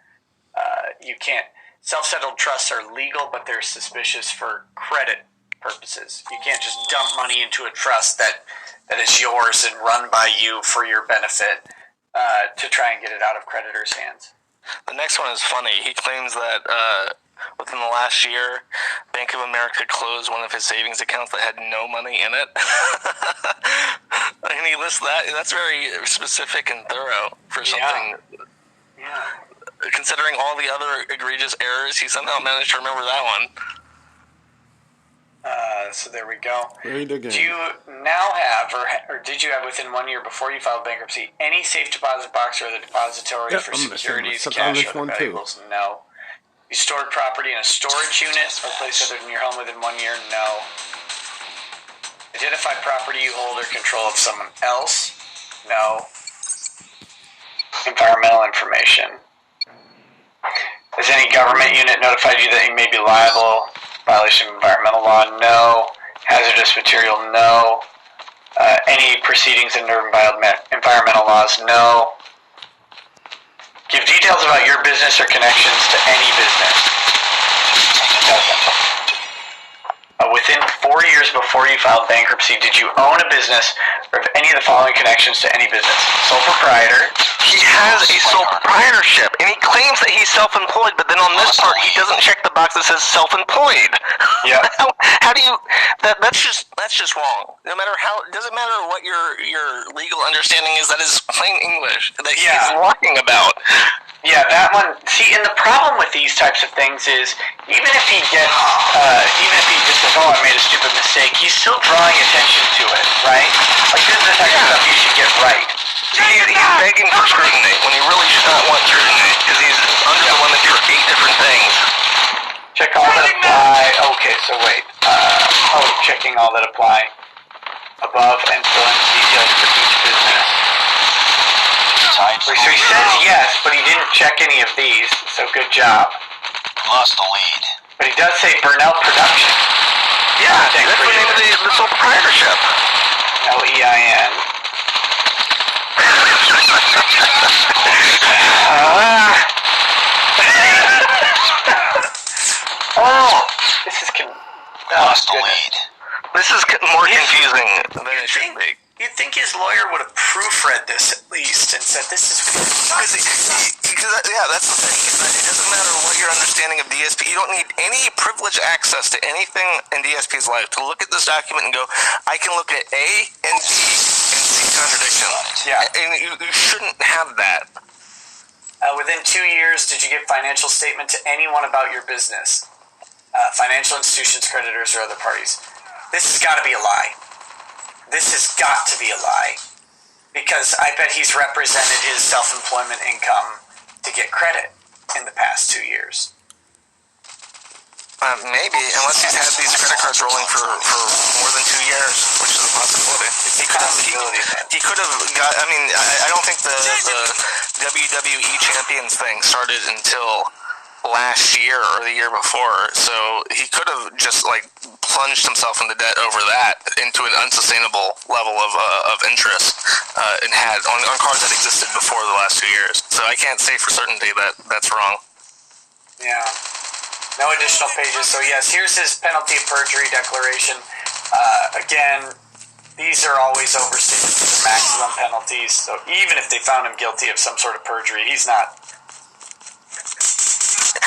You can't. Self-settled trusts are legal, but they're suspicious for credit purposes. You can't just dump money into a trust that is yours and run by you for your benefit to try and get it out of creditors' hands. The next one is funny. He claims that within the last year, Bank of America closed one of his savings accounts that had no money in it. And he lists that. That's very specific and thorough for something. Yeah. Considering all the other egregious errors, he somehow managed to remember that one. So there we go. Read again. Do you now have, or did you have within 1 year before you filed bankruptcy, any safe deposit box or the depository for securities, cash, or other valuables? No. You stored property in a storage unit or place other than your home within 1 year? No. Identify property you hold or control of someone else? No. Environmental information. Has any government unit notified you that you may be liable? Violation of environmental law? No. Hazardous material? No. Any proceedings under environmental laws? No. Give details about your business or connections to any business. Within 4 years before you filed bankruptcy, did you own a business or have any of the following connections to any business? Sole proprietor. He has a sole proprietorship, and he claims that he's self-employed, but then on this part, he doesn't check the box that says self-employed. Yeah. How do you? That's just wrong. No matter how, it doesn't matter what your legal understanding is. That is plain English that he's lying about. Yeah, that one. See, and the problem with these types of things is, even if he just says, "Oh, I made a stupid mistake," he's still drawing attention to it, right? Like this is the type of stuff you should get right. He's begging for scrutiny when he really should not want scrutiny because he's under the limit for 8 different things. Check all that apply. Okay, so wait. Checking all that apply above and fill in the details for each business. So he says yes, but he didn't check any of these, so good job. Lost the lead. But he does say Burnell Production. Yeah, that's the name of the sole proprietorship. Lein. This is Lost the lead. This is more confusing than it should be. You'd think his lawyer would have proofread this at least and said, "This is because that's the thing. It doesn't matter what your understanding of DSP. You don't need any privileged access to anything in DSP's life to look at this document and go, I can look at A and B and see contradictions. Yeah. And you shouldn't have that. Within 2 years, did you give financial statement to anyone about your business? Financial institutions, creditors, or other parties. This has got to be a lie. This has got to be a lie. Because I bet he's represented his self-employment income to get credit in the past 2 years. Maybe, unless he's had these credit cards rolling for more than 2 years, which is a possibility. He could have got, I don't think the WWE Champions thing started until last year or the year before, so he could have just plunged himself into debt over that into an unsustainable level of interest and had on cards that existed before the last 2 years. So I can't say for certainty that that's wrong. Yeah. No additional pages. So yes, here's his penalty of perjury declaration. Again, these are always overstated to the maximum penalties. So even if they found him guilty of some sort of perjury, he's not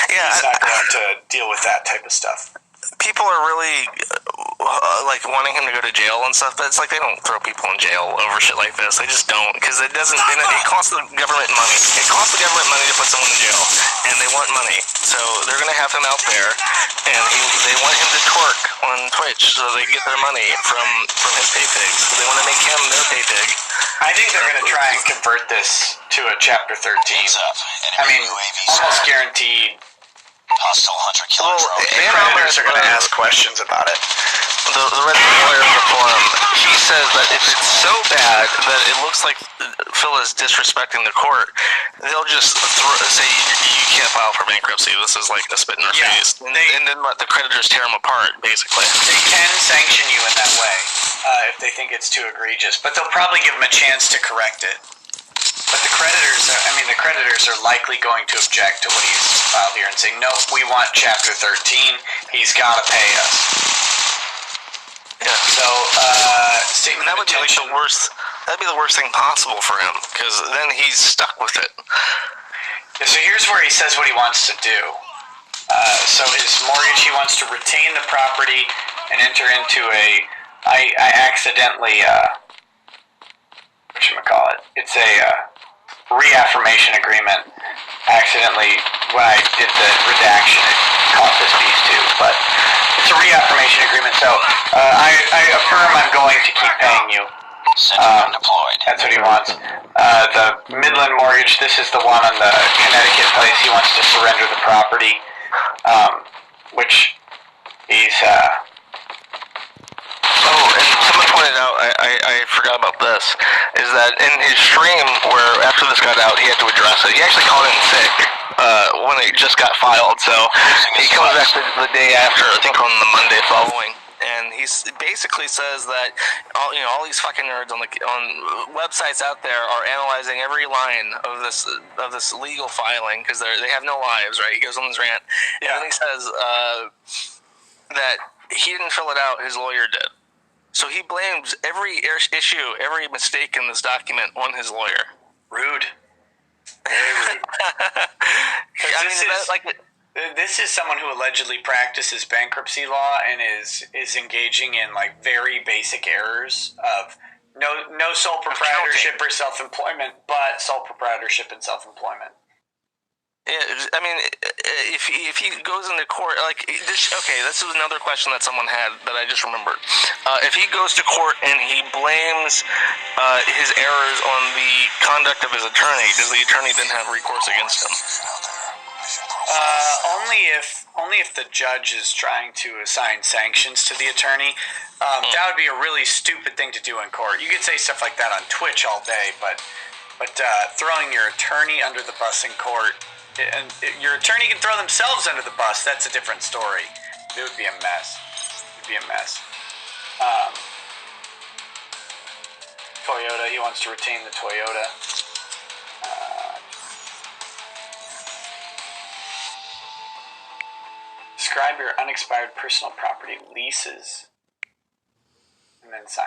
going to deal with that type of stuff. People are really wanting him to go to jail and stuff, but it's like they don't throw people in jail over shit like this. They just don't, because it doesn't. It costs the government money. It costs the government money to put someone in jail, and they want money, so they're gonna have him out there, and they want him to twerk on Twitch so they get their money from his pay pig. So they want to make him their pay pig. I think they're gonna try and convert this to a Chapter 13. Almost guaranteed. Hostile hunter-killer drone. The creditors are going to ask questions about it. The resident lawyer of the forum, he says that if it's so bad that it looks like Phil is disrespecting the court, they'll just say you can't file for bankruptcy. This is like a spit in their face. And then let the creditors tear them apart, basically. They can sanction you in that way if they think it's too egregious, but they'll probably give them a chance to correct it. But the creditors are likely going to object to what he's filed here and say, no, we want Chapter 13. He's got to pay us. Yeah. So, statement that of would be intention. That'd be the worst thing possible for him, because then he's stuck with it. Yeah, so here's where he says what he wants to do. So his mortgage, he wants to retain the property and enter into I accidentally, whatchamacallit, it's a reaffirmation agreement. Accidentally, when I did the redaction, it caught this piece too, but it's a reaffirmation agreement, so I affirm I'm going to keep paying you. Deployed. That's what he wants. The Midland mortgage, this is the one on the Connecticut place. He wants to surrender the property, which he's... Oh, and someone pointed out, I forgot about this, is that in his stream where after this got out, he had to address it. He actually called in sick when it just got filed, so he comes back the day after, I think on the Monday following. And he basically says that all these fucking nerds on websites out there are analyzing every line of this legal filing because they have no lives, right? He goes on this rant, and then he says that he didn't fill it out; his lawyer did. So he blames every issue, every mistake in this document on his lawyer. Rude. Very rude. This is someone who allegedly practices bankruptcy law and is engaging in very basic errors of no sole proprietorship or self-employment, but sole proprietorship and self-employment. Yeah, I mean, if he goes into court, like, this is another question that someone had that I just remembered. If he goes to court and he blames his errors on the conduct of his attorney, does the attorney then have recourse against him? Only if the judge is trying to assign sanctions to the attorney. That would be a really stupid thing to do in court. You could say stuff like that on Twitch all day, but throwing your attorney under the bus in court, and your attorney can throw themselves under the bus. That's a different story. It would be a mess. Toyota. He wants to retain the Toyota. Describe your unexpired personal property leases, and then sign.